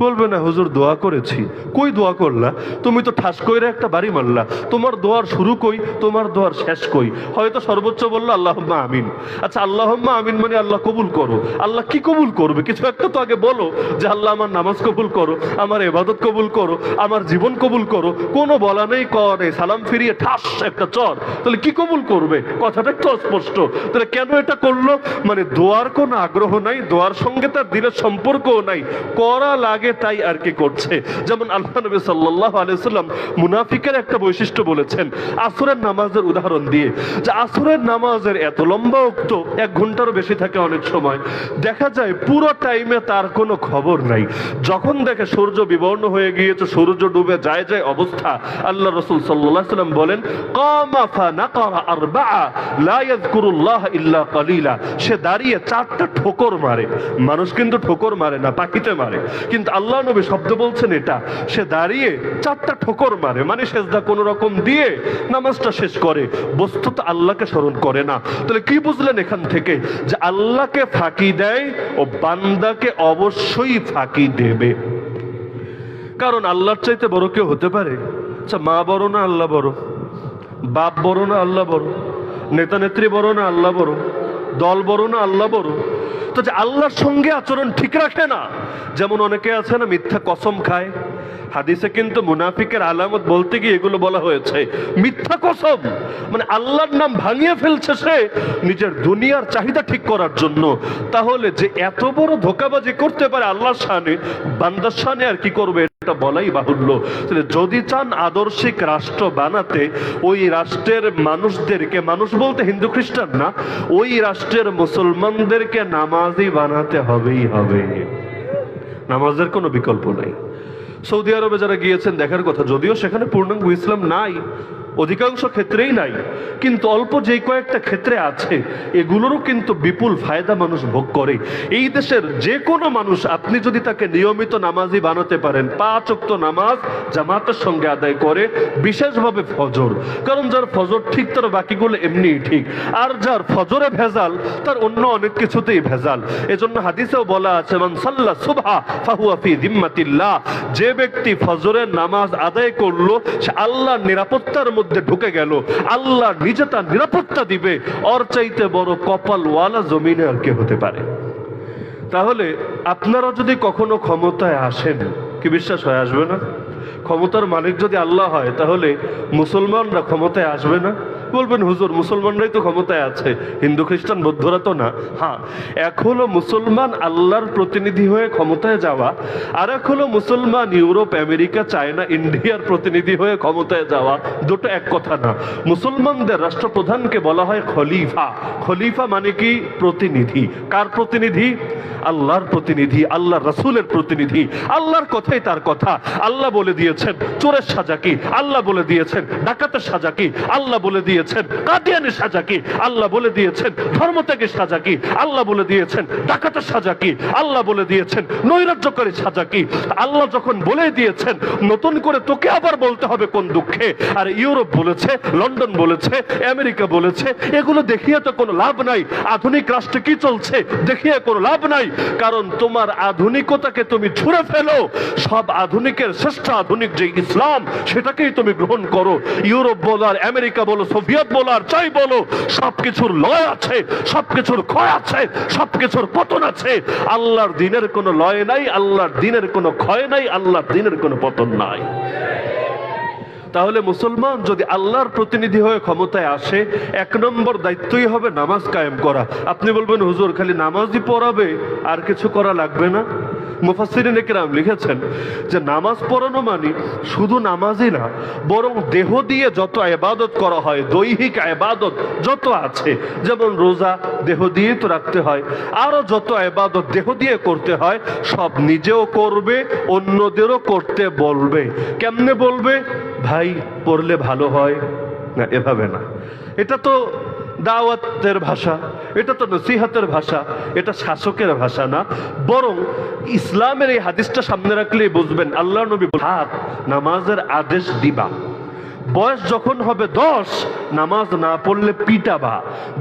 বলবে না হুজুর দোয়া করেছি। কই দোয়া করলা? তুমি তো ঠাস কইরে একটা বাড়ি মারলা, তোমার দোয়ার শুরু কই, তোমার দোয়ার শেষ কই? হয়তো সর্বোচ্চ বললো আল্লাহুম্মা আমিন। আচ্ছা আল্লাহুম্মা আমিন মানে আল্লাহ কবুল করো, আল্লাহ কি কবুল করবে? কিছু একটা তো আগে বলো যে আল্লাহ আমার নামাজ কবুল করো, আমার ইবাদত কবুল করো, আমার জীবন কবুল করো। কোনো বলা নেই করে, সালাম ফিরিয়ে ঠাস একটা চর, তাহলে কি কবুল করবে? কথাটা একটু অস্পষ্ট। তাহলে কেন এটা করলো? মানে দোয়ার কোনো আগ্রহ নাই, দোয়ার সঙ্গে তার দিনের সম্পর্কও নাই, করা লাগে তাই আর কি করছে। যেমন আল্লাহ নবী সাল্লাল্লাহু আলাইহি সাল্লাম মুনাফিকের একটা বৈশিষ্ট্য বলেছেন আসরের নামাজের উদাহরণ দিয়ে, যে আসরের নামাজের এত লম্বা ওক্ত, 1 ঘন্টারও বেশি থাকে অনেক সময়, দেখা যায় পুরো টাইমে তার কোনো খবর নাই। যখন দেখে সূর্য বিবর্ণ হয়ে গিয়েছে, সূর্য ডুবে যায় যায় অবস্থা, আল্লাহ রাসূল সাল্লাল্লাহু আলাইহি সাল্লাম বলেন কামা ফানাকারা আরবাআ লা ইয়াযকুরুল্লাহ ইল্লা কালিলা, সে দাঁড়িয়ে 4টা ঠোকর মারে। মানুষ কিন্তু ঠোকর মারে না, পাখিতে মারে, কিন্তু আল্লাহ নবী শব্দ বলছেন এটা, সে দাঁড়িয়ে 4টা ঠোকর মারে, মানে সেজদা কোন রকম দিয়ে নামাজটা শেষ করে, বস্তুত আল্লাহকে স্মরণ করে না। তাহলে কি বুঝলেন এখান থেকে? যে আল্লাহকে ফাঁকি দেয় ও বান্দাকে অবশ্যই ফাঁকি দেবে, কারণ আল্লাহর চাইতে বড় কেউ হতে পারে? আচ্ছা মা বড় না আল্লাহ বড়? বাপ বড় না আল্লাহ বড়? নেতা নেত্রী বড় না আল্লাহ বড়? দল বড় না আল্লাহ বড়? তো যে আল্লাহর সঙ্গে আচরণ ঠিক রাখে না, যেমন অনেকে আছে না মিথ্যা কসম খায়, হাদিসে কিন্তু মুনাফিকের আলামত বলতে গিয়ে এগুলো বলা হয়েছে, মিথ্যা কসম, মানে আল্লাহর নাম ভাঙিয়ে ফেলছে সে নিজের দুনিয়ার চাহিদা ঠিক করার জন্য। তাহলে যে এত বড় ধোঁকাবাজি করতে পারে আল্লাহর শানে, বান্দার শানে আর কি করবে এটা বলাই বাহুল্য। তাহলে যদি চান আদর্শিক রাষ্ট্র বানাতে, ওই রাষ্ট্রের মানুষদেরকে, মানুষ বলতে হিন্দু খ্রিস্টান না, ওই রাষ্ট্রের মুসলমানদেরকে নামাজি বানাতে হবেই হবে, নামাজের কোনো বিকল্প নাই। সৌদি আরবে যারা গিয়েছেন দেখার কথা, যদিও সেখানে পূর্ণাঙ্গ ইসলাম নাই, অধিকাংশ ক্ষেত্রেই নাই, কিন্তু অল্প যে কয়েকটা ক্ষেত্রে আছে, এগুলোরও কিন্তু বিপুল ফায়দা মানুষ ভোগ করে। এই দেশের যে কোনো মানুষ আপনি যদি তাকে নিয়মিত নামাজি বানাতে পারেন, 5 ওয়াক্ত নামাজ জামাতের সঙ্গে আদায় করে, বিশেষভাবে ফজর, কারণ যার ফজর ঠিক তার বাকিগুলো এমনিই ঠিক, আর যার ফজরে ভেজাল তার অন্য অনেক কিছুতেই ভেজাল। এজন্য হাদিসেও বলা আছে মান সাল্লা সুবহা ফাহুয়া ফি যিম্মাতিল্লাহ, যে ব্যক্তি ফজরের নামাজ আদায় করলো সে আল্লাহর নিরাপত্তার মধ্যে ঢুকে গেল, আল্লাহ নিজে তার নিরাপত্তা দিবে। ওর চাইতে বড় কপালওয়ালা জমিনে আর কে হতে পারে? তাহলে আপনারা যদি কখনো ক্ষমতায় আসেন, কি বিশ্বাস হয় আসবে না? ক্ষমতার মালিক যদি আল্লাহ হয়, তাহলে মুসলমানরা ক্ষমতায় আসবে না? বলবেন হুজুর মুসলমানরাই তো ক্ষমতায় আছে, হিন্দু খ্রিস্টান বৌদ্ধরা তো না। হ্যাঁ, এক হলো মুসলমান আল্লাহর প্রতিনিধি হয়ে ক্ষমতায় যাওয়া, আর এক হলো মুসলমান ইউরোপ আমেরিকা চায়না ইন্ডিয়ার প্রতিনিধি হয়ে ক্ষমতায় যাওয়া, দুটো এক কথা না। মুসলমানদের রাষ্ট্রপ্রধানকে বলা হয় খলিফা। খলিফা মানে কি? প্রতিনিধি। কার প্রতিনিধি? আল্লাহর প্রতিনিধি, আল্লাহর রাসূলের প্রতিনিধি। আল্লাহর কথাই তার কথা। আল্লাহ বলে দিয়েছেন চোরের সাজা কি, আল্লাহ বলে দিয়েছেন ডাকাতের সাজা কি, আল্লাহ বলে দিয়েছেন কাদিয়ানের সাজা কি, আল্লাহ বলে দিয়েছেন ধর্মত্যাগের সাজা কি, আল্লাহ বলে দিয়েছেন ডাকাতের সাজা কি, আল্লাহ বলে দিয়েছেন নৈরাজ্যকারীর সাজা কি। আল্লাহ যখন বলে দিয়েছেন, নতুন করে তোকে আবার বলতে হবে কোন দুঃখে? আর ইউরোপ বলেছে, লন্ডন বলেছে, আমেরিকা বলেছে, এগুলো দেখিয়ে তো কোনো লাভ নাই। আধুনিক রাষ্ট্রে কি চলছে দেখিয়ে কোনো লাভ নাই, কারণ তোমার আধুনিকতাকে তুমি ছুঁড়ে ফেলো, সব আধুনিকের শ্রেষ্ঠ আধুনিক যে ইসলাম সেটাকেই তুমি গ্রহণ করো। ইউরোপ বলো আর আমেরিকা বলো, সুফিয়াত বলো আর চাই বলো, সবকিছুর লয় আছে, সবকিছুর ক্ষয় আছে, সবকিছুর পতন আছে। আল্লাহর দিনের কোনো লয় নাই, আল্লাহর দিনের কোনো ক্ষয় নাই, আল্লাহর দিনের কোনো পতন নাই। তাহলে মুসলমান যদি আল্লাহর প্রতিনিধি হয়ে ক্ষমতায় আসে, এক নম্বর দায়িত্বই হবে নামাজ কায়েম করা। আপনি বলবেন হুজুর খালি নামাজই পড়াবে, আর কিছু করা লাগবে না? মুফাসসিরিনে কেরাম লিখেছেন যে নামাজ পড়ানো মানে শুধু নামাজই না, বরং দেহ দিয়ে যত ইবাদত করা হয়, দৈহিক ইবাদত যত আছে, যেমন রোজা দেহ দিয়ে তো রাখতে হয়, আরো যত ইবাদত দেহ দিয়ে করতে হয় সব নিজেও করবে, অন্যদেরও করতে বলবে। কেমনে বলবে? ভাই পড়লে ভালো হয় না, এভাবে না। এটা তো দাওয়াতের ভাষা, এটা তো নসিহতের ভাষা, এটা শাসকের ভাষা না। বরং ইসলামের এই হাদিসটা সামনে রাখলেই বুঝবেন আল্লাহ নবী হাত নামাজের আদেশ দিবা। বয়স যখন হবে 10, নামাজ না পড়লে পিটাবা।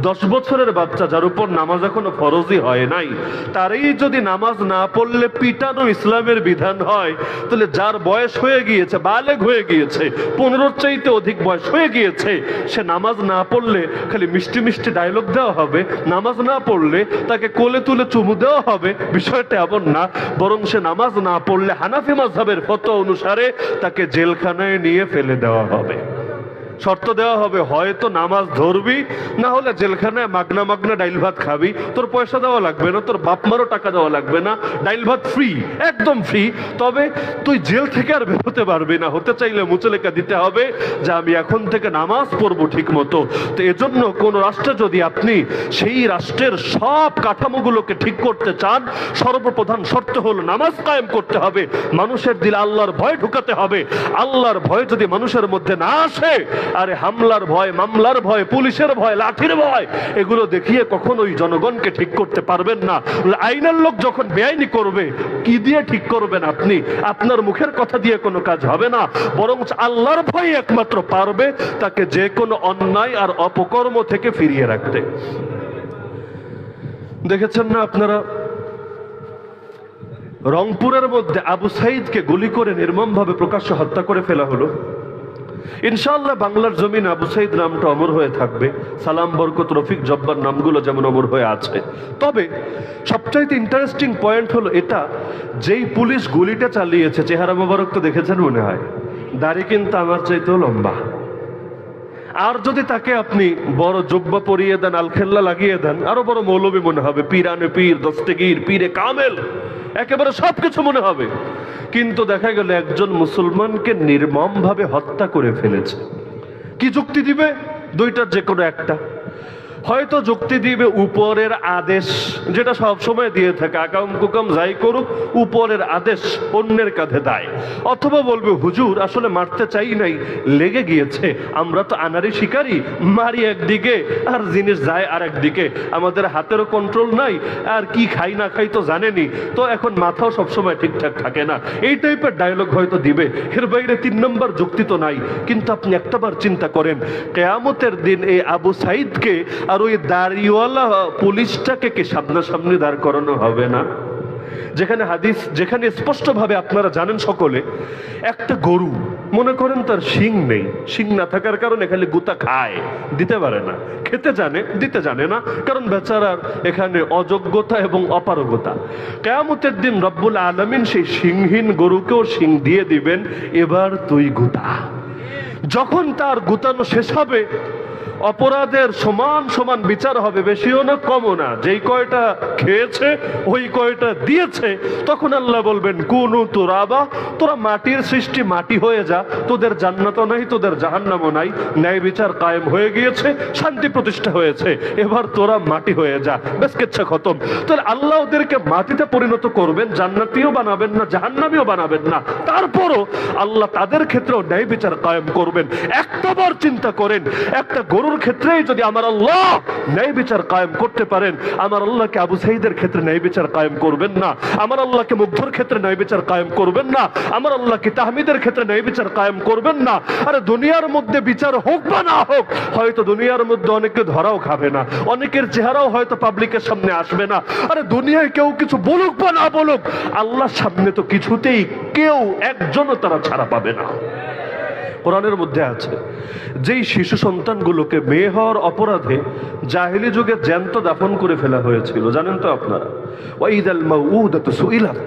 10 বছরের বাচ্চা যার উপর নামাজ এখনো ফরজই হয় নাই, তারই যদি নামাজ না পড়লে পিটানো ইসলামের বিধান হয়, তাহলে যার বয়স হয়ে গিয়েছে, বালেগ হয়ে গিয়েছে, 15 চাইতে অধিক বয়স হয়ে গিয়েছে, সে নামাজ না পড়লে খালি মিষ্টি মিষ্টি ডায়লগ দেওয়া হবে, নামাজ না পড়লে তাকে কোলে তুলে চুমু দেওয়া হবে। বিষয়টা এমন না, বরং সে নামাজ না পড়লে হানাফি মাযহাবের ফতোয়া অনুসারে তাকে জেলখানায় নিয়ে ফেলে দেওয়া হবে। শর্ত দেওয়া হবে, হয়তো নামাজ ধরবি, না হলে জেলখানায় মাগনা মাগনা ডাইল ভাত খাবি। তোর পয়সা দেওয়া লাগবে না, তোর বাপ মারও টাকা দেওয়া লাগবে না, ডাইল ভাত ফ্রি, একদম ফ্রি। তবে তুই জেল থেকে আর বেরোতে পারবি না। হতে চাইলে মুচলেকা দিতে হবে যে আমি এখন থেকে নামাজ পড়বো ঠিক মতো। তো এজন্য কোন রাষ্ট্রে যদি আপনি সেই রাষ্ট্রের সব কাঠামোগুলোকে ঠিক করতে চান, সর্বপ্রধান শর্ত হলো নামাজ কায়েম করতে হবে, মানুষের দিলে আল্লাহর ভয় ঢুকাতে হবে। আল্লাহর ভয় যদি মানুষের মধ্যে না আসে, আরে হামলার ভয়, মামলার ভয়, পুলিশের ভয়, লাঠির ভয়, এগুলো দেখিয়ে কখনোই জনগণকে ঠিক করতে পারবেন না। আইনের লোক যখন বেআইনি করবে, কি দিয়ে ঠিক করবেন আপনি? আপনার মুখের কথা দিয়ে কোনো কাজ হবে না, বরং আল্লাহর ভয় একমাত্র পারবে তাকে যে কোনো অন্যায় আর অপকর্ম থেকে ফিরিয়ে রাখতে। দেখেছেন না আপনারা, রংপুরের মধ্যে আবু সাইদকে গুলি করে নির্মমভাবে প্রকাশ্য হত্যা করে ফেলা হলো। ইনশাআল্লাহ বাংলার জমিন আবু সাইদ নামটা অমর হয়ে থাকবে, সালাম, বরকত, রফিক, জব্বার নামগুলো যেমন অমর হয়ে আছে। তবে সবচাইতে ইন্টারেস্টিং পয়েন্ট হলো এটা, যেই পুলিশ গুলিটা চালিয়েছে, চেহারা মোবারক তো দেখেছেন মনে হয়, দাড়ি কিন্তু আমার চাইতেও লম্বা। আর যদি তাকে আপনি বড় জুব্বা পরিয়ে দেন, আলখেল্লা লাগিয়ে দেন, আরো বড় মৌলবী মনে হবে, পীরানে পীর, দস্তগীর, পীরে কামেল, একেবারে সবকিছু মনে হবে। কিন্তু দেখা গেল একজন মুসলমানকে নির্মমভাবে হত্যা করে ফেলেছে। কি যুক্তি দিবে? দুইটার যে কোনো একটা। হয়তো যুক্তি দিবে উপরের আদেশ, যেটা সব সময় দিয়ে থাকে, আকাম কুকাম যাই করুক, উপরের আদেশ অন্যের কাঁধে দায়। অথবা বলবে হুজুর আসলে মারতে চাই নাই, লেগে গিয়েছে, আমরা তো আনারি শিকারি, মারি একদিকে আর জিনিস যায় আর একদিকে, আমাদের হাতেরও কন্ট্রোল নাই, আর কি খাই না খাই তো জানেনি, তো এখন মাথাও সবসময় ঠিকঠাক থাকে না। এই টাইপের ডায়লগ হয়তো দিবে, এর বাইরে 3 নম্বর যুক্তি তো নাই। কিন্তু আপনি একটাবার চিন্তা করেন, কিয়ামতের দিন এই আবু সাইদকে আর ওই দাড়িওয়ালা পুলিশটাকে কি সামনাসামনি দাঁড় করানো হবে না? যেখানে হাদিস, যেখানে স্পষ্টভাবে আপনারা জানেন সকলে, একটা গরু মনে করেন তার শিং নেই, শিং না থাকার কারণে খালি গুতা খায়, দিতে পারে না, খেতে জানে, দিতে জানে না, কারণ বেচারার এখানে অযোগ্যতা এবং অপারগতা। কিয়ামতের দিন রব্বুল আলামিন সেই শিংহীন গরুকেও শিং দিয়ে দিবেন, এবার তুই গুতা। যখন তার গুতানো শেষ হবে, অপরাধের সমান সমান বিচার হবে, বেশিও না কমও না, যেই কয়টা খেয়েছে ওই কয়টা দিয়েছে। তখন আল্লাহ বলবেন কুনু তুরাবা, তোরা মাটির সৃষ্টি, মাটি হয়ে যা, তোদের জান্নাতও নাই, তোদের জাহান্নামও নাই, ন্যায় বিচার কায়েম হয়ে গিয়েছে, শান্তি প্রতিষ্ঠা হয়েছে, এবার তোরা মাটি হয়ে যা, বেশ কেচ্ছা খতম। তাহলে আল্লাহ ওদেরকে মাটিতে পরিণত করবেন, জান্নাতীও বানাবেন না, জাহান্নামীও বানাবেন না, তারপরও আল্লাহ তাদের ক্ষেত্রেও ন্যায় বিচার কায়েম করবেন। একটাবার চিন্তা করেন, একটা গরুর ক্ষেত্রেই যদি আমার আল্লাহ ন্যায় বিচার কায়েম করতে পারেন, আমার আল্লাহকে আবু সাইদের ক্ষেত্রে ন্যায় বিচার কায়েম করবেন না? আমার আল্লাহকে মুগ্ধর ক্ষেত্রে ন্যায় বিচার কায়েম করবেন না? আমার আল্লাহকে তাহমিদের ক্ষেত্রে ন্যায় বিচার কায়েম করবেন না? আরে দুনিয়ার মধ্যে বিচার হোক বা না হোক, হয়তো দুনিয়ার মধ্যে অনেকে ধরাও খাবে না, অনেকের চেহারাও হয়তো পাবলিকের সামনে আসবে না। আরে দুনিয়ায় কেউ কিছু বলুক বা না বলুক, আল্লাহর সামনে তো কিছুতেই কেউ একজনও তারা ছাড়া পাবে না। কোরআনের মধ্যে আছে, যেই শিশু সন্তানগুলোকে মেয়ে হওয়ার অপরাধে জাহেলি যুগে জ্যান্ত দাফন করে ফেলা হয়েছিল, জানেন তো আপনারা? ওয়াইদাল মাউউদাতু সুইলাত,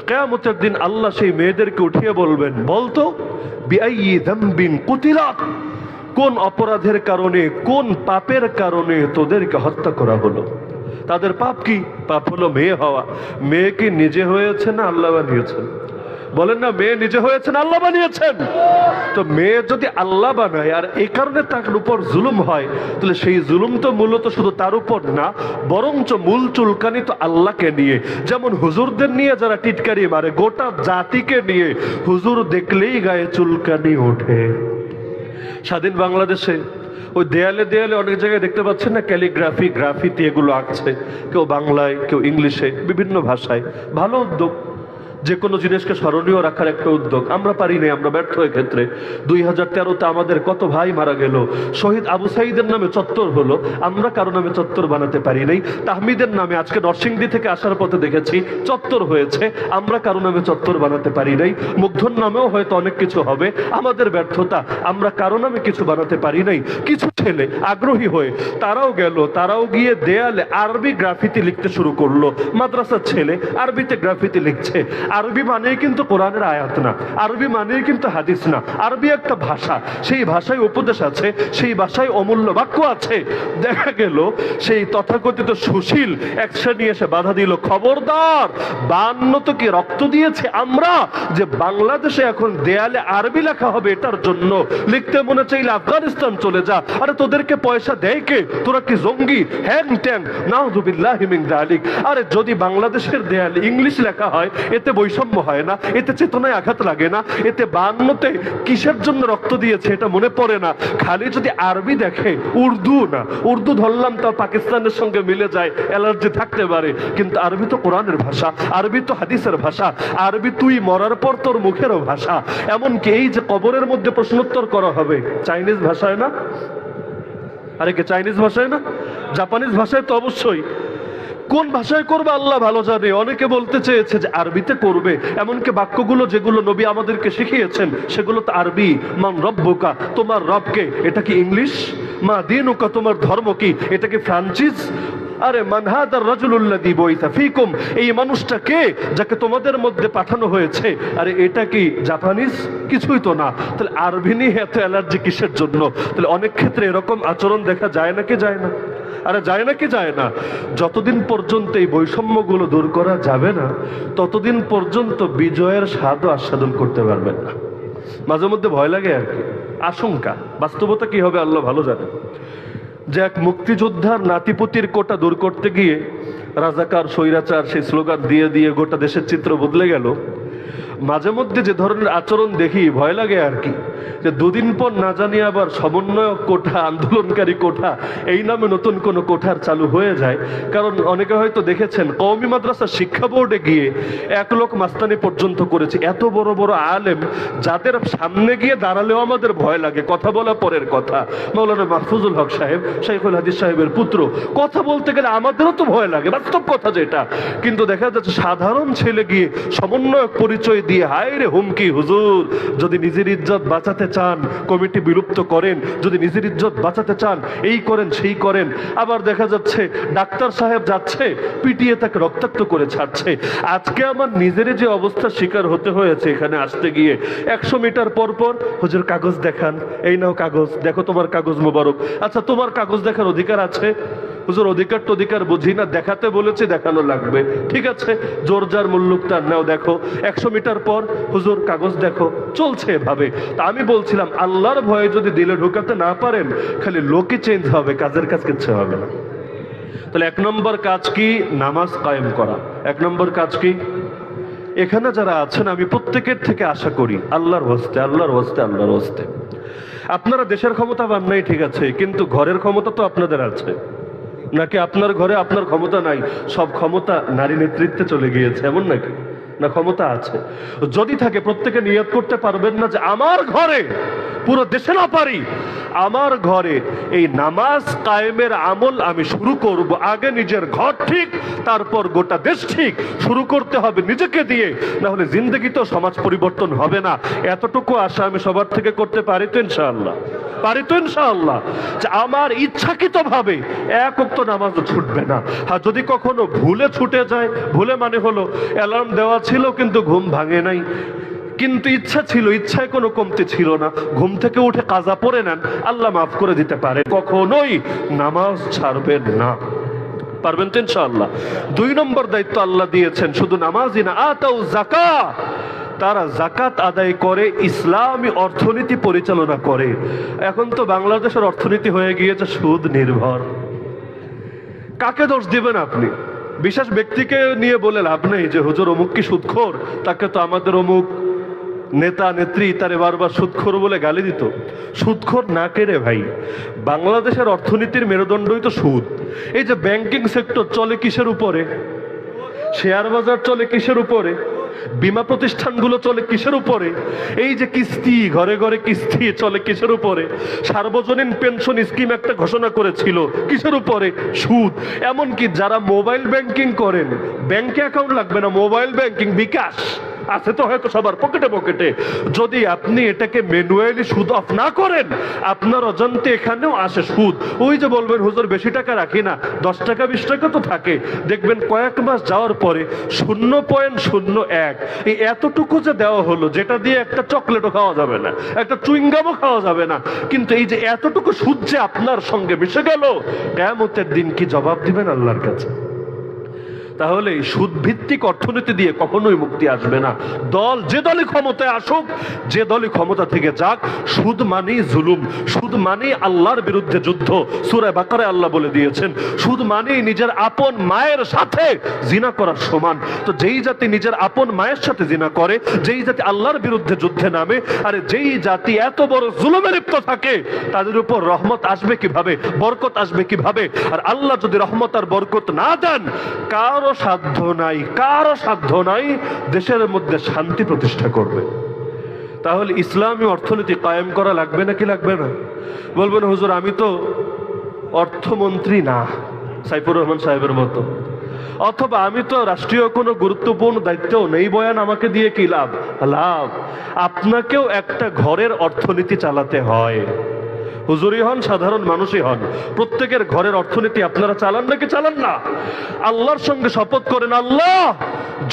কিয়ামতের দিন আল্লাহ সেই মেয়েদেরকে উঠিয়ে বলবেন, বলতো বিআইয়ি যামবিন কুতিলাত, কোন অপরাধের কারণে, কোন পাপের কারণে তোদেরকে হত্যা করা হলো? তাদের পাপ কি? পাপ হলো মেয়ে হওয়া। মেয়ে কি নিজে হয়েছে না আল্লাহ বানিয়েছেন? বলেন না, মেয়ে নিজে হয়েছেন, আল্লাহ বানিয়েছেন। তো মেয়ে যদি আল্লাহ বানায় আর এই কারণে তার উপর জুলুম হয়, তাহলে সেই জুলুম তো মূলত শুধু তার উপর না, বরঞ্চ মূল চুলকানি তো আল্লাহকে নিয়ে। যেমন হুজুরদের নিয়ে যারা টিটকারি মারে, গোটা জাতিকে নিয়ে হুজুর দেখলেই গায়ে চুলকানি ওঠে। স্বাধীন বাংলাদেশে ওই দেয়ালে দেয়ালে অনেক জায়গায় দেখতে পাচ্ছেন না, ক্যালিগ্রাফি, গ্রাফিতি এগুলো আঁকছে, কেউ বাংলায়, কেউ ইংলিশে, বিভিন্ন ভাষায়। ভালো উদ্যোগ, যে কোনো জিনিসকে স্মরণীয় রাখার একটা উদ্যোগ। আমরা পারি নাই, আমরা ব্যর্থ ক্ষেত্রে। 2013-তে আমাদের কত ভাই মারা গেল, শহীদ আবু সাইদের নামে চত্বর হলো, আমরা কারো নামে চত্বর বানাতে পারি নাই। তাহমিদের নামে আজকে নরসিংদী থেকে আসার পথে দেখেছি চত্বর হয়েছে, আমরা কারো নামে চত্বর বানাতে পারি নাই। মুগ্ধর নামেও হয়তো অনেক কিছু হবে, আমাদের ব্যর্থতা, আমরা কারো নামে কিছু বানাতে পারি নাই। কিছু ছেলে আগ্রহী হয়ে তারাও গেল, তারাও গিয়ে দেয়ালে আরবি গ্রাফিতি লিখতে শুরু করলো। মাদ্রাসার ছেলে আরবিতে গ্রাফিতি লিখছে। আরবি মানেই কিন্তু কোরআনের আয়াত না, আরবি মানেই কিন্তু হাদিস না। আরবি একটা ভাষা, সেই ভাষায় উপদেশ আছে, সেই ভাষায় অমূল্য বাক্য আছে। দেখা গেল সেই তথাকথিত সুশীল এক শ্রেণী এসে বাধা দিল, খবরদার, 52 তো কি রক্ত দিয়েছে আমরা যে বাংলাদেশে এখন দেয়ালে আরবি লেখা হবে, এটার জন্য লিখতে মনে চাইলে আফগানিস্তান চলে যা। আরে তোদেরকে পয়সা দেয় কে? তোরা কি জঙ্গি? হ্যাং ট্যাং, নাউযুবিল্লাহি মিন যালিক। আরে যদি বাংলাদেশের দেয়ালে ইংলিশ লেখা হয়, এতে বৈষম্য হয় না, এতে চেতনায় আঘাত লাগে না, এতে 52-তে কিসের জন্য রক্ত দিয়েছে এটা মনে পড়ে না। খালি যদি আরবি দেখে, উর্দু না, উর্দু ধরলাম তা পাকিস্তানের সঙ্গে মিলে যায়, অ্যালার্জি থাকতে পারে, কিন্তু আরবি তো কোরআনের ভাষা, আরবি তো হাদিসের ভাষা, আরবি তুই মরার পর তোর মুখেরও ভাষা। এমনকি এই যে কবরের মধ্যে প্রশ্নোত্তর করা হবে, চাইনিজ ভাষায় না? আরে কে চাইনিজ ভাষায় না? জাপানিজ ভাষায় তো অবশ্যই। কোন ভাষায় করবে আল্লাহ ভালো জানে। অনেকে বলতে চেয়েছে যে আরবিতে করবে, এমনকি বাক্যগুলো যেগুলো নবী আমাদেরকে শিখিয়েছেন সেগুলো তো আরবি। মান রব্বুকা, তোমার রবকে, এটা কি ইংলিশ? মা দীনুকা, তোমার ধর্ম কি, এটা কি ফ্রান্সিস? আরে মান হাদার রাজুলুল্লাযী বুইসা ফীকুম, এই মানুষটা কে যাকে তোমাদের মধ্যে পাঠানো হয়েছে? আরে এটা কি জাপানিজ? কিছুই তো না। তাহলে আরবি নিয়ে এত অ্যালার্জি কিসের জন্য? তাহলে অনেক ক্ষেত্রে এরকম আচরণ দেখা যায় নাকি যায় না? আরে যায় নাকি যায় না? যতদিন পর্যন্ত এই বৈষম্যগুলো দূর করা যাবে না, ততদিন পর্যন্ত বিজয়ের স্বাদও আস্বাদন করতে পারবেন না। মাঝে মধ্যে ভয় লাগে আর কি, আশঙ্কা। বাস্তবতা কি হবে আল্লাহ ভালো জানে। যে এক মুক্তিযোদ্ধার নাতিপুতির কোটা দূর করতে গিয়ে রাজাকার স্বৈরাচার সেই স্লোগান দিয়ে দিয়ে গোটা দেশের চিত্র বদলে গেল। মাঝে মধ্যে যে ধরনের আচরণ দেখি ভয় লাগে আর কি, যে দুদিন পর না জানি আবার সমন্বয়ক কোঠা, আন্দোলনকারী কোঠা, এই নামে নতুন কোনো কোঠার চালু হয়ে যায়। কারণ অনেকে হয়তো দেখেছেন কওমি মাদ্রাসা শিক্ষা বোর্ডে গিয়ে এক লোক মাস্তানি পর্যন্ত করেছে। এত বড় বড় আলেম যাদের সামনে গিয়ে দাঁড়ালেও আমাদের ভয় লাগে, কথা বলা পরের কথা। মাওলানা মাহফুজুল হক সাহেব, শাইখুল হাদিস সাহেবের পুত্র, কথা বলতে গেলে আমাদেরও তো ভয় লাগে, বাস্তব কথা যেটা। কিন্তু দেখা যাচ্ছে সাধারণ ছেলে গিয়ে সমন্বয়ক পরিচয় দিয়ে হায় রে হুমকি, হুজুর যদি নিজের ইজ্জত বাঁচাতে চান কমিটি বিলুপ্ত করেন, যদি নিজের ইজ্জত বাঁচাতে চান এই করেন সেই করেন। আবার দেখা যাচ্ছে ডাক্তার সাহেব যাচ্ছে পিটিয়ে তাকে রক্তাক্ত করে ছাড়ছে। আজকে আমার নিজের যে অবস্থা শিকার হতে হয়েছে এখানে আসতে গিয়ে, 100 মিটার পর পর হুজুর কাগজ দেখান, এই নাও কাগজ, দেখো তোমার কাগজ মোবারক। আচ্ছা তোমার কাগজ দেখার অধিকার আছে? হুজুর অধিকার তো অধিকার বুঝি না, দেখাতে বলেছে দেখানো লাগবে, ঠিক আছে জোর যার মুল্লুক তার, নাও দেখো। 100 মিটার পর হুজুর কাগজ দেখো, চলছে এভাবে। তা আমি বলছিলাম আল্লাহর ভয়ে যদি দিলে ঢোকাতে না পারেন, খালি লোকই চেঞ্জ হবে, কাজের কাজ কিচ্ছু হবে না। তাহলে 1 নম্বর কাজ কি? নামাজ কায়েম করা। 1 নম্বর কাজ কি? এখানে যারা আছেন আমি প্রত্যেকের থেকে আশা করি আল্লাহর হস্তে, আল্লাহর হস্তে, আল্লাহর হস্তে। আপনারা দেশের ক্ষমতা পান নাই ঠিক আছে, কিন্তু ঘরের ক্ষমতা তো আপনাদের আছে নাকি? আপনার ঘরে আপনার ক্ষমতা নাই, সব ক্ষমতা নারী নেতৃত্বে চলে গিয়েছে, এমন নাকি? না ক্ষমতা আছে? যদি থাকে প্রত্যেকে নিয়ত করতে পারবেন না যে আমার ঘরে, পুরো দেশে না পারি, আমার ঘরে এই নামাজ কায়েমের আমল আমি শুরু করব। আগে নিজের ঘর ঠিক, তারপর গোটা দেশ ঠিক। শুরু করতে হবে নিজেকে দিয়ে, না হলে জিন্দগি তো সমাজ পরিবর্তন হবে না। এতটুকু আশা আমি সবার থেকে করতে পারি তো ইনশাআল্লাহ? পারি তো ইনশাআল্লাহ? যে আমার ইচ্ছাকৃত ভাবে এক ওয়াক্ত নামাজও ছুটবে না। আর যদি কখনো ভুলে ছুটে যায়, ভুলে মানে হলো অ্যালার্ম দেওয়া ছিল কিন্তু ঘুম ভাঙে নাই, কিন্তু ইচ্ছা ছিল, ইচ্ছায় কোনো কমতি ছিল না, ঘুম থেকে উঠে কাজা পড়ে নেন, আল্লাহ মাফ করে দিতে পারে। কখনোই নামাজ ছাড়বেন না। পারবেন তো ইনশাআল্লাহ? 2 নম্বর দায়িত্ব আল্লাহ দিয়েছেন, শুধু নামাজই না, আতাউ যাকাত, তারা জাকাত আদায় করে, ইসলামী অর্থনীতি পরিচালনা করে। এখন তো বাংলাদেশের অর্থনীতি হয়ে গিয়েছে সুদ নির্ভর। কাকে দোষ দিবেন আপনি? বিশেষ ব্যক্তিকে নিয়ে বলে লাভ নেই যে হুজুর অমুক কি সুদখোর, তাকে তো আমাদের অমুক নেতা নেত্রী তারে বারবার সুদখোর বলে গালি দিত। সুদখোর না কেড়ে ভাই, বাংলাদেশের অর্থনীতির মেরুদণ্ডই তো সুদ। এই যে ব্যাংকিং সেক্টর চলে কিসের উপরে? শেয়ার বাজার চলে কিসের উপরে? বীমা প্রতিষ্ঠানগুলো চলে কিসের উপরে? এই যে কিস্তি, ঘরে ঘরে কিস্তি চলে কিসের উপরে? সার্বজনীন পেনশন স্কিম একটা ঘোষণা করেছিল, কিসের উপরে? সুদ। এমনকি যারা মোবাইল ব্যাংকিং করেন, ব্যাংকে অ্যাকাউন্ট লাগবে না, মোবাইল ব্যাংকিং বিকাশ আছে তো হয়তো সবার পকেটে পকেটে। যদি আপনি এটাকে ম্যানুয়ালি সুদ অফ না করেন, আপনার অজান্তে এখানেও আসে সুদ। ওই যে বলবেন হুজুর বেশি টাকা রাখি না, 10 টাকা 20 টাকা তো থাকে, দেখবেন কয়েক মাস যাওয়ার পরে 0.01, এই এতটুকু যে দেওয়া হলো, যেটা দিয়ে একটা চকলেটও খাওয়া যাবে না, একটা চুইংগামও খাওয়া যাবে না, কিন্তু এই যে এতটুকু সুদ যে আপনার সঙ্গে মিশে গেল, কিয়ামতের দিন কি জবাব দিবেন আল্লাহর কাছে? তাহলে সুদ ভিত্তিক অর্থনীতি দিয়ে কখনোই মুক্তি আসবে না। দল যে দলই ক্ষমতায় আসুক, যে দলই ক্ষমতা থেকে যাক, সুদ মানেই জুলুম, সুদ মানেই আল্লাহর বিরুদ্ধে যুদ্ধ। সূরা বাকারায় আল্লাহ বলে দিয়েছেন, সুদ মানেই নিজের আপন মায়ের সাথে জিনা করার সমান। তো যেই জাতি নিজের আপন মায়ের সাথে জিনা করে, যেই জাতি আল্লাহর বিরুদ্ধে যুদ্ধে নামে, আরে যেই জাতি এত বড় জুলুমে লিপ্ত থাকে, তাদের উপর রহমত আসবে কিভাবে, বরকত আসবে কিভাবে? আর আল্লাহ যদি রহমত আর বরকত না দেন, কারো সাধ্য নাই, কারো সাধ্য নাই দেশের মধ্যে শান্তি প্রতিষ্ঠা করবে। তাহলে ইসলামী অর্থনীতি কায়েম করা লাগবে নাকি লাগবে না? বলবেন হুজুর আমি তো অর্থমন্ত্রী না, সাইফুর রহমান সাহেবের মতো, অথবা আমি তো রাষ্ট্রীয় কোনো গুরুত্বপূর্ণ দায়িত্বও নেই, বয়ান আমাকে দিয়ে কি লাভ? লাভ। আপনাকেও একটা ঘরের অর্থনীতি চালাতে হয়। হুজুরি হন, সাধারণ মানুষই হন, প্রত্যেকের ঘরের অর্থনীতি আপনারা চালান নাকি চালান না? আল্লাহর সঙ্গে শপথ করেন, আল্লাহ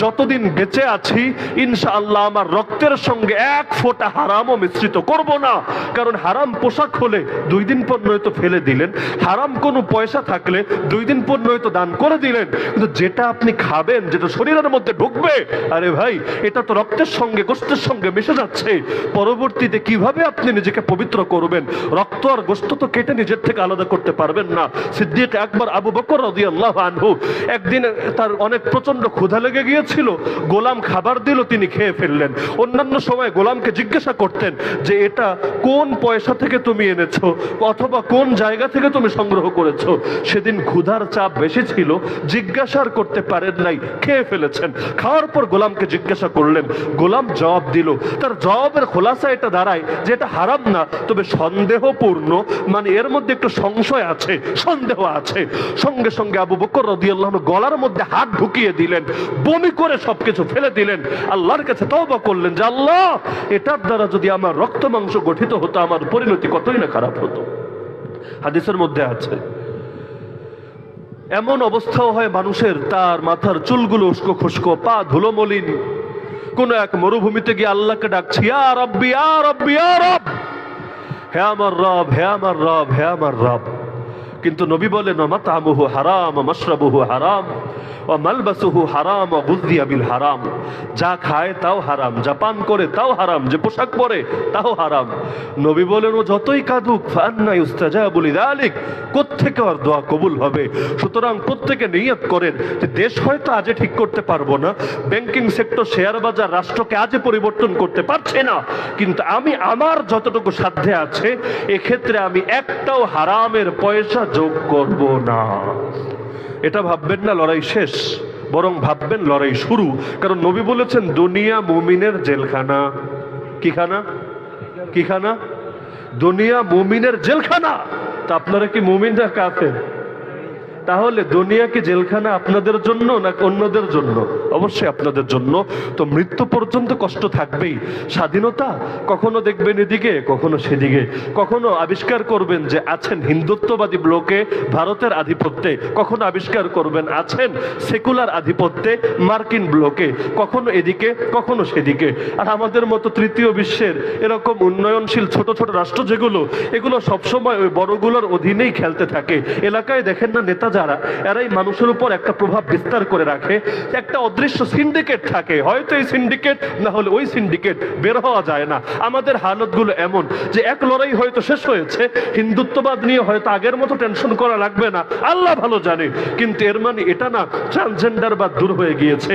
যতদিন বেঁচে আছি ইনশাআল্লাহ আমার রক্তের সঙ্গে এক ফোঁটা হারামও মিশ্রিত করব না। কারণ হারাম পোশাক হলে 2 দিন পর নয়তো ফেলে দিলেন, হারাম কোনো পয়সা থাকলে 2 দিন পর নয়তো দান করে দিলেন, কিন্তু যেটা আপনি খাবেন, যেটা শরীরের মধ্যে ঢুকবে, আরে ভাই এটা তো রক্তের সঙ্গে গোশতের সঙ্গে মিশে যাচ্ছে। পরবর্তীতে কিভাবে আপনি নিজেকে পবিত্র করবেন? রক্ত আর গোশত তো কেটে নিজের থেকে আলাদা করতে পারবেন না। সিদ্দিক আকবর আবু বকর রাদিয়াল্লাহু আনহু একদিন তার অনেক প্রচন্ড ক্ষুধা লেগে গিয়েছিল, গোলাম খাবার দিল, তিনি খেয়ে ফেললেন। অন্যান্য সময় গোলামকে জিজ্ঞাসা করতেন যে এটা কোন পয়সা থেকে তুমি এনেছো, অথবা কোন জায়গা থেকে তুমি সংগ্রহ করেছো। সেদিন ক্ষুধার চাপ বেশি ছিল, জিজ্ঞাসা করতে পারেন নাই, খেয়ে ফেলেছেন। খাওয়ার পর গোলামকে জিজ্ঞাসা করলেন, গোলাম জবাব দিল। তার জবাবের খোলাসা এটা দাঁড়ায় যে এটা হারাম না, তবে সন্দেহপূর্ণ, মানে এর মধ্যে একটু সংশয় আছে, সন্দেহ আছে। সঙ্গে সঙ্গে আবু বকর রাদিয়াল্লাহু আনহু গলার মধ্যে হাত ঢুকিয়ে দিলেন, বমি করে সবকিছু ফেলে দিলেন, আল্লাহর কাছে তওবা করলেন যে আল্লাহ এটার দ্বারা যদি আমার রক্ত মাংস গঠিত হতো, আমার পরিণতি কতই না খারাপ হতো। হাদিসের মধ্যে আছে এমন অবস্থাও হয় মানুষের, তার মাথার চুলগুলো উস্কো খুস্কো, পা ধুলো মলিন, কোন এক মরুভূমিতে গিয়ে আল্লাহকে ডাকছি, ইয়া রাব্বি ইয়া রাব্বি ইয়া রব, হে আমার রব, হে আমার রব, হে আমার রব। কিন্তু নবী বলেন মাতামুহু হারাম, মাশরাবুহু হারাম, ওয়া মালবাসুহু হারাম, ওয়া গুযিয়া বিল হারাম। যা খায় তাও হারাম, যা পান করে তাও হারাম, যে পোশাক পরে তাও হারাম। নবী বলেন ও যতই কাঁদুক ফান্না ইউস্তাজাবু লিযালিক, কোত্থেকে ওর দোয়া কবুল হবে? সুতরাং প্রত্যেকে নিয়ত করেন যে দেশ হয়তো আজে ঠিক করতে পারবো না, ব্যাংকিং সেক্টর, শেয়ার বাজার, রাষ্ট্রকে আজে পরিবর্তন করতে পারছে না, কিন্তু আমি আমার যতটুকু সাধ্যে আছে এক্ষেত্রে আমি একটাও হারামের পয়সা যোগ করব না। এটা ভাববেন না লড়াই শেষ, বরং ভাববেন লড়াই শুরু। কারণ নবী বলেছেন দুনিয়া মুমিনের জেলখানা। কি খানা? কি খানা? দুনিয়া মুমিনের জেলখানা। তা আপনারা কি মুমিন না কাফের? তাহলে দুনিয়া কি জেলখানা আপনাদের জন্য না অন্যদের জন্য? অবশ্যই আপনাদের জন্য। তো মৃত্যু পর্যন্ত কষ্ট থাকবেই। স্বাধীনতা কখনো দেখবেন এদিকে, কখনো সেদিকে। কখনো আবিষ্কার করবেন যে আছেন হিন্দুত্ববাদী ব্লকে ভারতের আধিপত্যে, কখনো আবিষ্কার করবেন আছেন সেকুলার আধিপত্যে মার্কিন ব্লকে, কখনো এদিকে কখনো সেদিকে। আর আমাদের মতো তৃতীয় বিশ্বের এরকম উন্নয়নশীল ছোট ছোট রাষ্ট্র যেগুলো, এগুলো সবসময় ওই বড়গুলোর অধীনেই খেলতে থাকে। এলাকায় দেখেন না নেতা যারা, এরাই মানুষের উপর একটা প্রভাব বিস্তার করে রাখে। একটা অদৃশ্য সিন্ডিকেট থাকে, হয়তো এই সিন্ডিকেট না হলে ওই সিন্ডিকেট, বের হওয়া যায় না। আমাদের হালতগুলো এমন যে এক লড়াই হয়তো শেষ হয়েছে, হিন্দুত্ববাদ নিয়ে হয়তো আগের মতো টেনশন করা লাগবে না, আল্লাহ ভালো জানে। কিন্তু এর মানে এটা না ট্রান্সজেন্ডারবাদ দূর হয়ে গিয়েছে,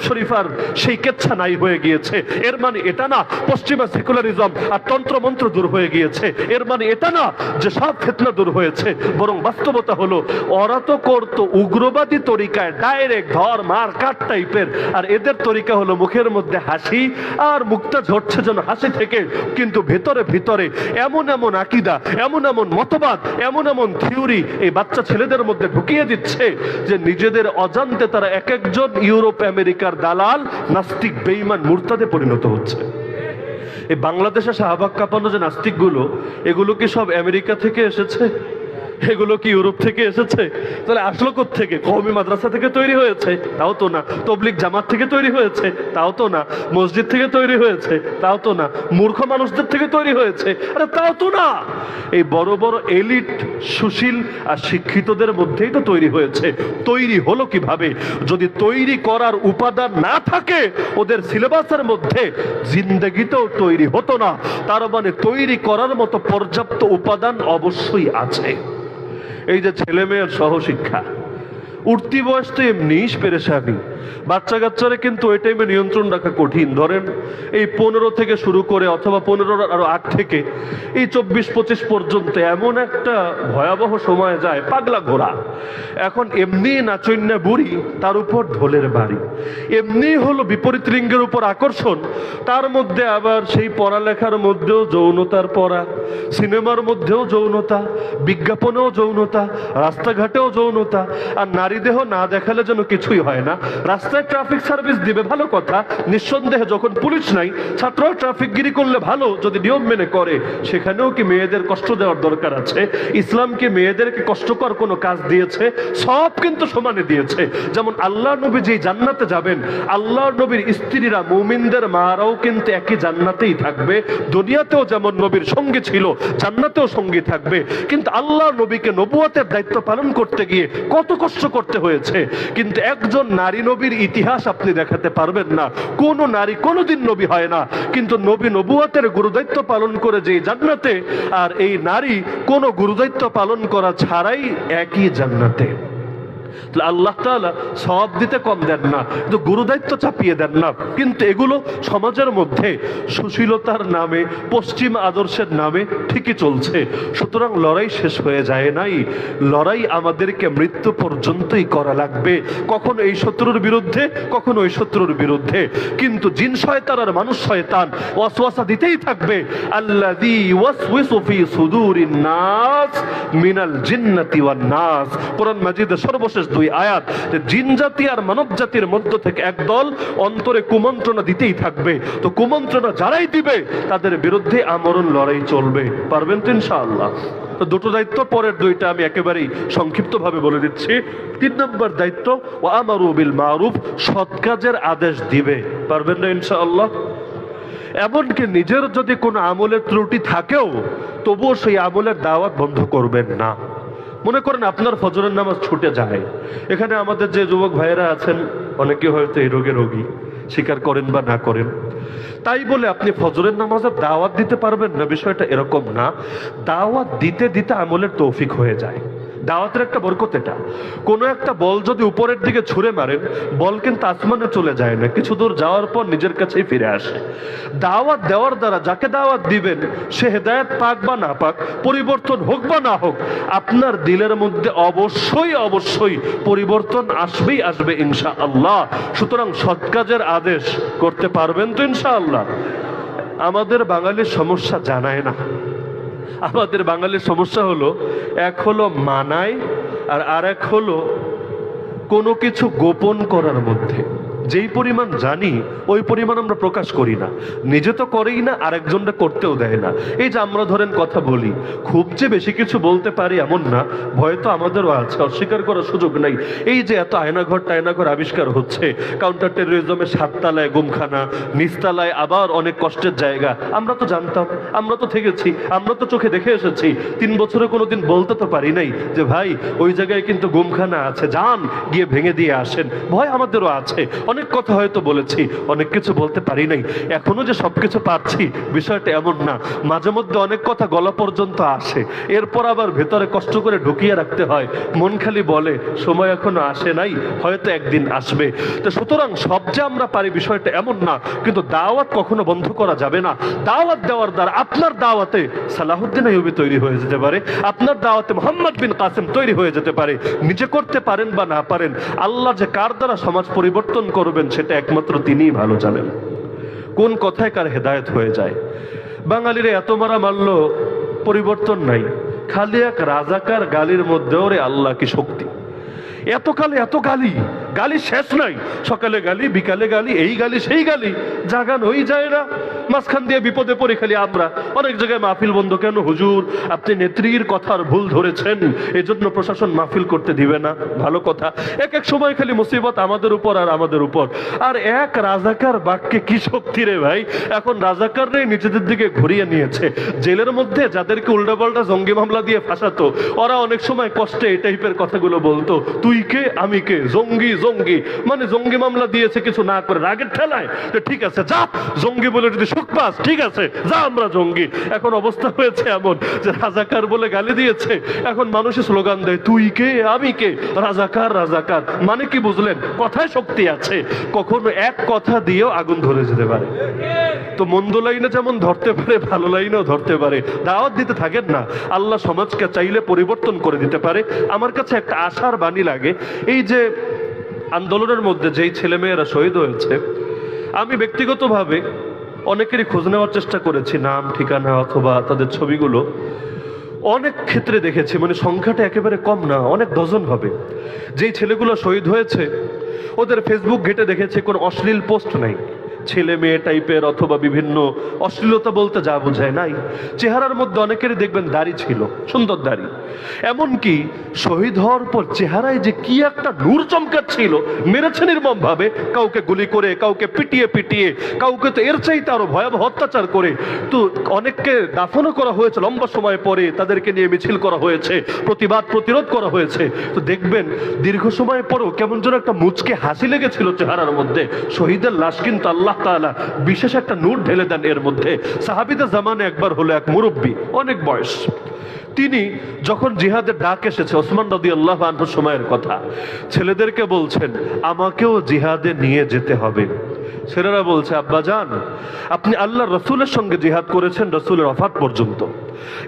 শরীফার সেই কেচ্ছা নাই হয়ে গিয়েছে। এর মানে এটা না পশ্চিমা সেকুলারিজম আর তন্ত্রমন্ত্র দূর হয়ে গিয়েছে। এর মানে এটা না যে সব ফিতনা দূর হয়েছে। বরং বাস্তবতা হলো ওরা তো করতো উগ্রবাদী তরিকায়, ডাইরেক্ট ধর মার কাট টাইপের, আর এদের তরিকা হলো মুখের মধ্যে হাসি আর মুখটা ঝরছে যেন হাসি থেকে, কিন্তু ভেতরে ভিতরে এমন এমন আকীদা, এমন এমন মতবাদ, এমন এমন থিওরি এই বাচ্চা ছেলেদের মধ্যে ঢুকিয়ে দিচ্ছে যে নিজেদের অজান্তে তারা এক একজন ইউরোপ আমেরিকার দালাল, নাস্তিক, বেঈমান, মুরতাদে পরিণত হচ্ছে। এই বাংলাদেশে শাহবাগ কাঁপানো যে নাস্তিকগুলো, এগুলো কি সব আমেরিকা থেকে এসেছে? এগুলো কি ইউরোপ থেকে এসেছে? তাহলে আসলো কোত্থেকে? কওমি মাদ্রাসা থেকে তৈরি হয়েছে? তাও তো না। তবলিগ জামাত থেকে তৈরি হয়েছে? তাও তো না। মসজিদ থেকে তৈরি হয়েছে? তাও তো না। মূর্খ মানুষদের থেকে তৈরি হয়েছে? আরে তাও তো না। এই বড় বড় এলিট, সুশীল আর শিক্ষিতদের মধ্যেই তো তৈরি হয়েছে। তৈরি হলো কিভাবে? যদি তৈরি করার উপাদান না থাকে ওদের সিলেবাসের মধ্যে, জিন্দেগিতেও তৈরি হতো না। তার মানে তৈরি করার মতো পর্যাপ্ত উপাদান অবশ্যই আছে। এই যে ছেলে মেয়ের সহশিক্ষা, উঠতি বয়স তো এমনিই পেরেশানি। বাচ্চা কাচ্চারা কিন্তু ওই টাইমে নিয়ন্ত্রণ রাখা কঠিন। ধরেন এই 15 থেকে শুরু করে, অথবা 15 আরো আগ থেকে এই 24-25 পর্যন্ত এমন একটা ভয়াবহ সময় যায়, পাগলা ঘোরা। এখন এমনি নাচন্যা বুড়ি, তার উপর ঢোলের বাড়ি, এমনি হলো বিপরীত লিঙ্গের উপর আকর্ষণ, তার মধ্যে আবার সেই পড়ালেখার মধ্যেও যৌনতার পড়া, সিনেমার মধ্যেও যৌনতা, বিজ্ঞাপনেও যৌনতা, রাস্তাঘাটেও যৌনতা। আর নারী দেহ না দেখালে যেন কিছুই হয় না। রাস্তায় ট্রাফিক সার্ভিস দিবে, ভালো কথা, নিঃসন্দেহে যখন পুলিশ নাই, ছাত্ররা ট্রাফিকগিরি করলে ভালো, যদি নিয়ম মেনে করে। সেখানেও কি মেয়েদের কষ্ট দেওয়ার দরকার আছে? ইসলাম কি মেয়েদেরকে কষ্টকর কোনো কাজ দিয়েছে? সব কিন্তু সমানে দিয়েছে। যেমন আল্লাহ নবী যেই জান্নাতে যাবেন, আল্লাহ নবীর স্ত্রীরা, মুমিনদের মারাও কিন্তু একই জান্নাতেই থাকবে। দুনিয়াতেও যেমন নবীর সঙ্গী ছিল, জান্নাতেও সঙ্গী থাকবে। কিন্তু আল্লাহ নবীকে নবুয়তের দায়িত্ব পালন করতে গিয়ে কত কষ্ট করতে হয়েছে। কিন্তু একজন নারী নবীর ইতিহাস আপনি দেখাতে পারবেন না। কোন নারী কোনদিন নবী হয় না, কিন্তু নবী নবুয়তের গুরুদায়িত্ব পালন করে যে জান্নাতে, আর এই নারী কোন গুরুদায়িত্ব পালন করা ছাড়াই একই জান্নাতে। আল্লাহ তাআলা সওয়াব দিতে কম দেন না, কিন্তু গুরুদায়িত্ব চাপিয়ে দেন না। কিন্তু এগুলো সমাজের মধ্যে সুশীলতার নামে, পশ্চিম আদর্শের নামে ঠিকই চলছে। সুতরাং লড়াই শেষ হয়ে যায় নাই। লড়াই আমাদেরকে মৃত্যু পর্যন্তই করা লাগবে, কখনো এই শত্রুর বিরুদ্ধে, কখনো ওই শত্রুর বিরুদ্ধে। কিন্তু জিন শয়তান আর মানুষ শয়তান ওয়াসওয়াসা দিতেই থাকবে। আল্লাযী ওয়াসওয়াসু ফি সুদুরিন নাস মিনাল জিন্নাতি ওয়ান নাস। কোরআন মাজিদের সর্বশেষ 2 আয়াত, যে জিন জাতি আর মানব জাতির মধ্য থেকে একদল অন্তরে কুমন্ত্রণা দিতেই থাকবে। তো কুমন্ত্রণা যারাই দিবে তাদের বিরুদ্ধে আমরণ লড়াই চলবে। পারবেন তো ইনশাআল্লাহ? তো দুটো দায়িত্ব, পরের দুইটা আমি একেবারেই সংক্ষিপ্তভাবে বলে দিচ্ছি। 3 নম্বর দায়িত্ব, ওয়া আমারু বিল মারুফ, সৎ কাজের আদেশ দিবে। পারবেন না ইনশাআল্লাহ? এমনকি নিজের যদি কোনো আমলের ত্রুটি থাকেও, তবুও সেই আমলের দাওয়াত বন্ধ করবেন না। মনে করেন আপনার ফজরের নামাজ ছুটে যায়। এখানে আমাদের যে যুবক ভাইয়েরা আছেন, অনেকে হয়তো এই রোগে রোগী, স্বীকার করেন বা না করেন। তাই বলে আপনি ফজরের নামাজের দাওয়াত দিতে পারবেন না, বিষয়টা এরকম না। দাওয়াত দিতে দিতে আমলের তৌফিক হয়ে যায়। দাওয়াতের একটা বরকত এটা। কোনো একটা বল যদি উপরের দিকে ছুঁড়ে মারেন, বল কিন্তু আসমানে চলে যায় না, কিছু দূর যাওয়ার পর নিজের কাছেই ফিরে আসে। দাওয়াত দেওয়ার দ্বারা যাকে দাওয়াত দিবেন সে হেদায়েত পাক বা না পাক, পরিবর্তন হোক বা না হোক, আপনার দিলের মধ্যে অবশ্যই অবশ্যই পরিবর্তন আসবেই আসবে ইনশাআল্লাহ। সুতরাং সৎ কাজের আদেশ করতে পারবেন তো ইনশাআল্লাহ? আমাদের বাঙালির সমস্যা জানায় না। আমাদের বাঙালির সমস্যা হলো, এক হলো মানায়, আর আরেক হলো কোনো কিছু গোপন করার মধ্যে। যেই পরিমাণ জানি ওই পরিমাণ আমরা প্রকাশ করি না, নিজে তো করেই না, আরেকজনটা করতেও দেয় না। এই যে আমরা ধরেন কথা বলি, খুব যে বেশি কিছু বলতে পারি এমন না, ভয় তো আমাদেরও আছে, অস্বীকার করার সুযোগ নাই। এই যে এত আয়নাঘর টায়নাঘর আবিষ্কার হচ্ছে, কাউন্টার টেরোরিজমে 7 তলায় গুমখানা, নিচতলায় আবার অনেক কষ্টের জায়গা, আমরা তো জানতাম, আমরা তো থেকেছি, আমরা তো চোখে দেখে এসেছি। 3 বছরে কোনোদিন বলতে তো পারি নাই যে ভাই ওই জায়গায় কিন্তু গুমখানা আছে, যান গিয়ে ভেঙে দিয়ে আসেন। ভয় আমাদেরও আছে। অনেক কথা হয়তো বলেছি, অনেক কিছু বলতে পারি নাই, এখনো যে সবকিছু পারছি বিষয়টা এমন না। মাঝে মধ্যে অনেক কথা গলা পর্যন্ত আসে, এরপর আবার ভেতরে কষ্ট করে ঢুকিয়ে রাখতে হয়। মন খালি বলে সময় এখনো আসে নাই, হয়তো একদিন আসবে। তো সুতরাং সব যে আমরা পারি বিষয়টা এমন না, কিন্তু দাওয়াত কখনো বন্ধ করা যাবে না। দাওয়াত দেওয়ার দ্বারা আপনার দাওয়াতে সালাহুদ্দিন আইয়ুবী তৈরি হয়ে যেতে পারে, আপনার দাওয়াতে মোহাম্মদ বিন কাসেম তৈরি হয়ে যেতে পারে। নিজে করতে পারেন বা না পারেন, আল্লাহ যে কার দ্বারা সমাজ পরিবর্তন করবেন সেটা একমাত্র তিনিই ভালো জানেন। কোন কথায় কার হেদায়েত হয়ে যায়। বাঙালিরা এত মারা মারল, পরিবর্তন নাই। খালি এক রাজাকার গালির মধ্যে ওরে আল্লাহ কি শক্তি! এত কালে এত গালি, গালি শেষ নাই। সকালে গালি, বিকালে গালি, এই গালি সেই গালি, জাগান হই যায় না। মাঝখান দিয়ে বিপদে পড়ে খালি আমরা। অনেক জায়গায় মাহফিল বন্ধ কেন? হুজুর আপনি নেত্রীর কথার ভুল ধরেছেন, এজন্য প্রশাসন মাহফিল করতে দিবে না। ভালো কথা। এক এক সময় খালি মুসিবত আমাদের উপর আর আমাদের উপর। আর এক রাজাকার বাক্যে কি শক্তি রে ভাই! এখন রাজাকাররাই নিজেদের দিকে ঘুরিয়ে নিয়েছে। জেলের মধ্যে যাদেরকে উল্টাপাল্টা জঙ্গি মামলা দিয়ে ফাঁসাতো, ওরা অনেক সময় কষ্টে এই টাইপের কথাগুলো বলতো, তুই কে আমি কে, জঙ্গি জঙ্গি, মানে জঙ্গি মামলা দিয়েছে কিছু না করে রাগের ঠেলায়, তো ঠিক আছে যা, জঙ্গি বলে যদি সুখ পাস ঠিক আছে যা, আমরা জঙ্গি। এখন অবস্থা হয়েছে এমন যে রাজাকার বলে গালি দিয়েছে, এখন মানুষের স্লোগান দেয় তুই কে আমি কে, রাজাকার রাজাকার। মানে কি বুঝলেন? কথায় শক্তি আছে। কখনো এক কথা দিয়েও আগুন ধরে যেতে পারে। তো মন্দ লাইনে যেমন ধরতে পারে, ভালো লাইনেও ধরতে পারে। দাওয়াত দিতে থাকেন না, আল্লাহ সমাজকে চাইলে পরিবর্তন করে দিতে পারে। আমার কাছে একটা আশার বাণী লাগে, এই যে আন্দোলনের মধ্যে যেই ছেলেমেয়েরা শহীদ হয়েছে, আমি ব্যক্তিগতভাবে অনেকেরই খোঁজ নেওয়ার চেষ্টা করেছি, নাম ঠিকানা অথবা তাদের ছবিগুলো। অনেক ক্ষেত্রে দেখেছি, মানে সংখ্যাটা একেবারে কম না, অনেক ডজন হবে। যেই ছেলেগুলো শহীদ হয়েছে ওদের ফেসবুক ঘেটে দেখেছি কোনো অশ্লীল পোস্ট নাই, ছেলে মেয়ে টাইপের অথবা বিভিন্ন অশ্লীলতা বলতে যা বোঝায় নাই। চেহারার মধ্যে অনেকেরই দেখবেন দাড়ি ছিল, সুন্দর দাড়ি। এমনকি শহীদ হওয়ার পর চেহারায় যে কি একটা নূর চমকাচ্ছিল, মেরেছে নির্মম ভাবে, কাউকে গুলি করে, কাউকে পিটিয়ে পিটিয়ে, কাউকে তো এর চাইতে আরো ভয়াবহ অত্যাচার করে। তো অনেককে দাফনও করা হয়েছে লম্বা সময় পরে, তাদেরকে নিয়ে মিছিল করা হয়েছে, প্রতিবাদ প্রতিরোধ করা হয়েছে। তো দেখবেন দীর্ঘ সময় পরেও কেমন যেন একটা মুচকে হাসি লেগেছিল চেহারার মধ্যে। শহীদের লাশ কিন্তু আল্লাহ তাআলা বিশেষ একটা নূর ঢেলে দেন এর মধ্যে। সাহাবীদের জামানে একবার হলো এক মুরব্বী, অনেক বয়স, তিনি যখন জিহাদের ডাক এসেছে, ওসমান রাদিয়াল্লাহু আনহু সময়ের কথা, ছেলেদেরকে বলছেন আমাকেও জিহাদে নিয়ে যেতে হবে। ছেলেরা বলছে আব্বাজান আপনি আল্লাহর রসুলের সঙ্গে জিহাদ করেছেন রসুলের ওফাত পর্যন্ত,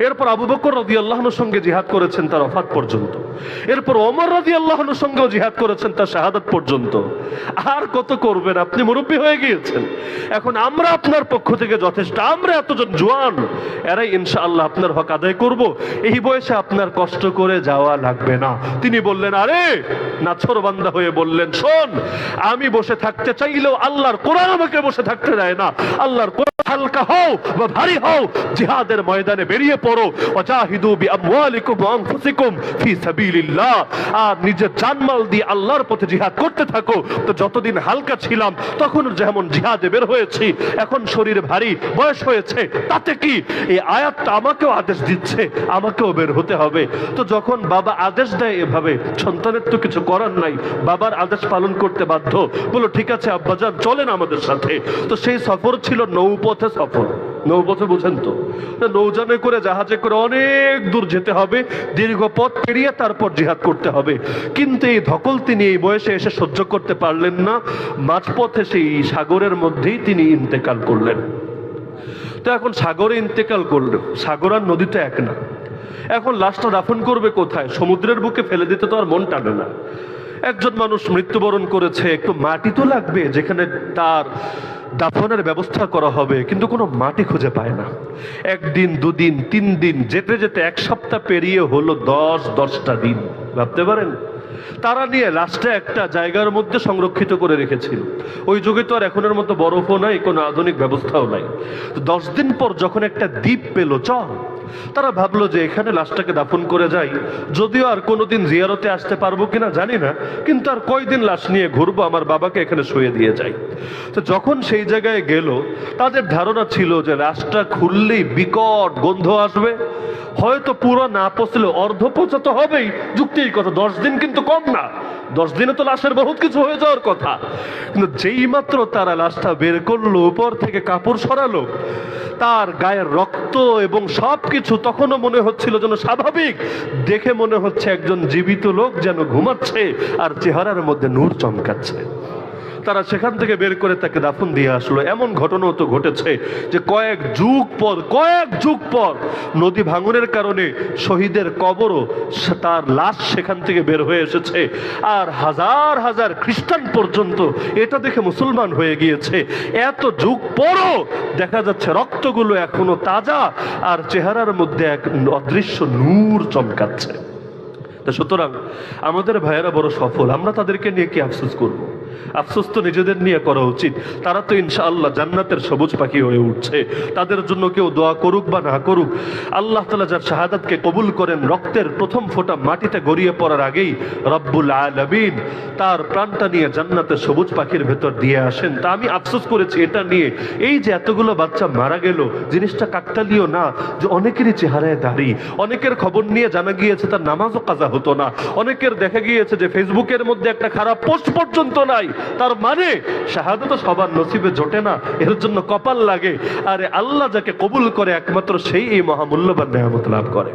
এরপর আবু বকর রাদিয়াল্লাহু আনহুর সঙ্গে জিহাদ করেছেন তার ওফাত পর্যন্ত, এরপর ওমর রাদিয়াল্লাহু আনহুর সঙ্গেও জিহাদ করেছেন তার শাহাদাত পর্যন্ত। আর কত করবেন? আপনি মুরব্বী হয়ে গিয়েছেন। এখন আমরা আপনার পক্ষ থেকে যথেষ্ট, আমরা এতজন জওয়ান, এরাই ইনশাআল্লাহ আপনার হক আদায় করব, এই বয়সে আপনার কষ্ট করে যাওয়া লাগবে না। তিনি বললেন, আরে নাছোড়বান্দা হয়ে বললেন, শোন আমি বসে থাকতে চাইলেও আল্লাহর কোরআন আমাকে বসে থাকতে দেয় না। আল্লাহর কোরআন হালকা হও বা ভারী হও, জিহাদের ময়দানে বেরিয়ে পড়ো। ওয়াজাহিদু বিআমওয়ালিকুম ওয়া আনফুসিকুম ফি সাবিলিল্লাহ, আর নিজের জানমাল দিয়ে আল্লাহর পথে জিহাদ করতে থাকো। তো যতদিন হালকা ছিলাম তখন যেমন জিহাদে বের হয়েছি, এখন শরীর ভারী, বয়স হয়েছে, তাতে কি? এই আয়াতটা আমাকেও আদেশ দিচ্ছে, আমাকেও বের হতে হবে। তো যখন বাবা আদেশ দেয় এভাবে, সন্তানের তো কিছু করার নাই, বাবার আদেশ পালন করতে বাধ্য। বলো ঠিক আছে আব্বাজান চলেন আমাদের সাথে। তো সেই সফর ছিল নৌপথে সফর, নৌপথে বুঝেন তো, নৌযানে করে জাহাজে করে অনেক দূর যেতে হবে, দীর্ঘ পথ পেরিয়ে তারপর জিহাদ করতে হবে। কিন্তু এই ধকল তিনি এই বয়সে এসে সহ্য করতে পারলেন না, মাঝপথে সেই সাগরের মধ্যেই তিনি ইন্তেকাল করলেন। তো এখন সাগরে ইন্তেকাল করলেন, সাগর আর নদী তো এক না। এখন লাশটা দাফন করবে কোথায়? সমুদ্রের বুকে ফেলে দিতে তো আর মন টানে না। একজন মানুষ মৃত্যুবরণ করেছে, একটু মাটি তো লাগবে যেখানে তার দাফনের ব্যবস্থা করা হবে, কিন্তু কোনো মাটি খুঁজে পায় না। একদিন, দুদিন, 3 দিন, যেতে যেতে 1 সপ্তাহ পেরিয়ে হলো 10টা দিন। ভাবতে পারেন? তারা নিয়ে লাশটা একটা জায়গার মধ্যে সংরক্ষিত করে রেখেছিল। ওই যুগে তো আর এখনের মতো বরফও নাই, কোনো আধুনিক ব্যবস্থাও নাই। তো 10 দিন পর যখন একটা দ্বীপ পেল, চল, তারা ভাবলো যে এখানে লাশটাকে দাফন করে যাই। যদিও আর কোনোদিন জিয়ারতে আসতে পারবো কিনা জানি না, কিন্তু আর কয়দিন লাশ নিয়ে ঘুরবো, আমার বাবাকে এখানে শুয়ে দিয়ে যাই। তো যখন সেই জায়গায় গেল, তাদের ধারণা ছিল যে লাশটা খুললেই বিকট গন্ধ আসবে, হয়তো পুরো না পচলে অর্ধ পচা তো হবেই। যুক্তির কথা, 10 দিন কিন্তু কম না, 10 দিনে তো লাশের বহুত কিছু হয়ে যাওয়ার কথা। কিন্তু যেই মাত্র তারা লাশটা বের করলো, উপর থেকে কাপড় সরালো, তার গায়ের রক্ত এবং সবকিছু তখনও মনে হচ্ছিল যেন স্বাভাবিক। দেখে মনে হচ্ছে একজন জীবিত লোক যেন ঘুমাচ্ছে আর চেহারার মধ্যে নূর চমকাচ্ছে। তারা সেখান থেকে বের করে তাকে দাফন দিয়ে আসলো। এমন ঘটনাও তো ঘটেছে যে কয়েক যুগ পর নদী ভাঙনের কারণে শহীদের কবরও, তার লাশ সেখান থেকে বের হয়ে এসেছে। আর হাজার হাজার খ্রিস্টান পর্যন্ত এটা দেখে মুসলমান হয়ে গিয়েছে। এত যুগ পরও দেখা যাচ্ছে রক্তগুলো এখনো তাজা আর চেহারার মধ্যে এক অদৃশ্য নূর চমকাচ্ছে। সুতরাং আমাদের ভাইয়েরা বড় সফল, আমরা তাদেরকে নিয়ে কি আফসোস করব? আফসোস তো নিজেদের নিয়ে করা উচিত। তারা তো ইনশাআল্লাহ জান্নাতের সবুজ পাখি হয়ে উঠছে। তাদের জন্য কেউ দোয়া করুক বা না করুক, আল্লাহ তাআলা যার শাহাদাতকে কবুল করেন, রক্তের প্রথম ফোঁটা মাটিতে গড়িয়ে পড়ার আগেই রব্বুল আলামিন তার প্রাণটা নিয়ে জান্নাতের সবুজ পাখির ভেতর দিয়ে আসেন। তা আমি আফসোস করেছি এটা নিয়ে, এই যে এতগুলো বাচ্চা মারা গেল, জিনিসটা কাকতালীয় না যে অনেকেরই চেহারায় দাড়ি, অনেকের খবর নিয়ে জানা গিয়েছে তার নামাজও কাজা হতো না, অনেকের দেখা গিয়েছে যে ফেসবুকের মধ্যে একটা খারাপ পোস্ট পর্যন্ত নাই। তার মানে শাহাদাত তো সবার নসিবে জোটে না, এর জন্য কপাল লাগে। আরে আল্লাহ যাকে কবুল করে একমাত্র সেই এই মহামূল্যবান নেয়ামত লাভ করে।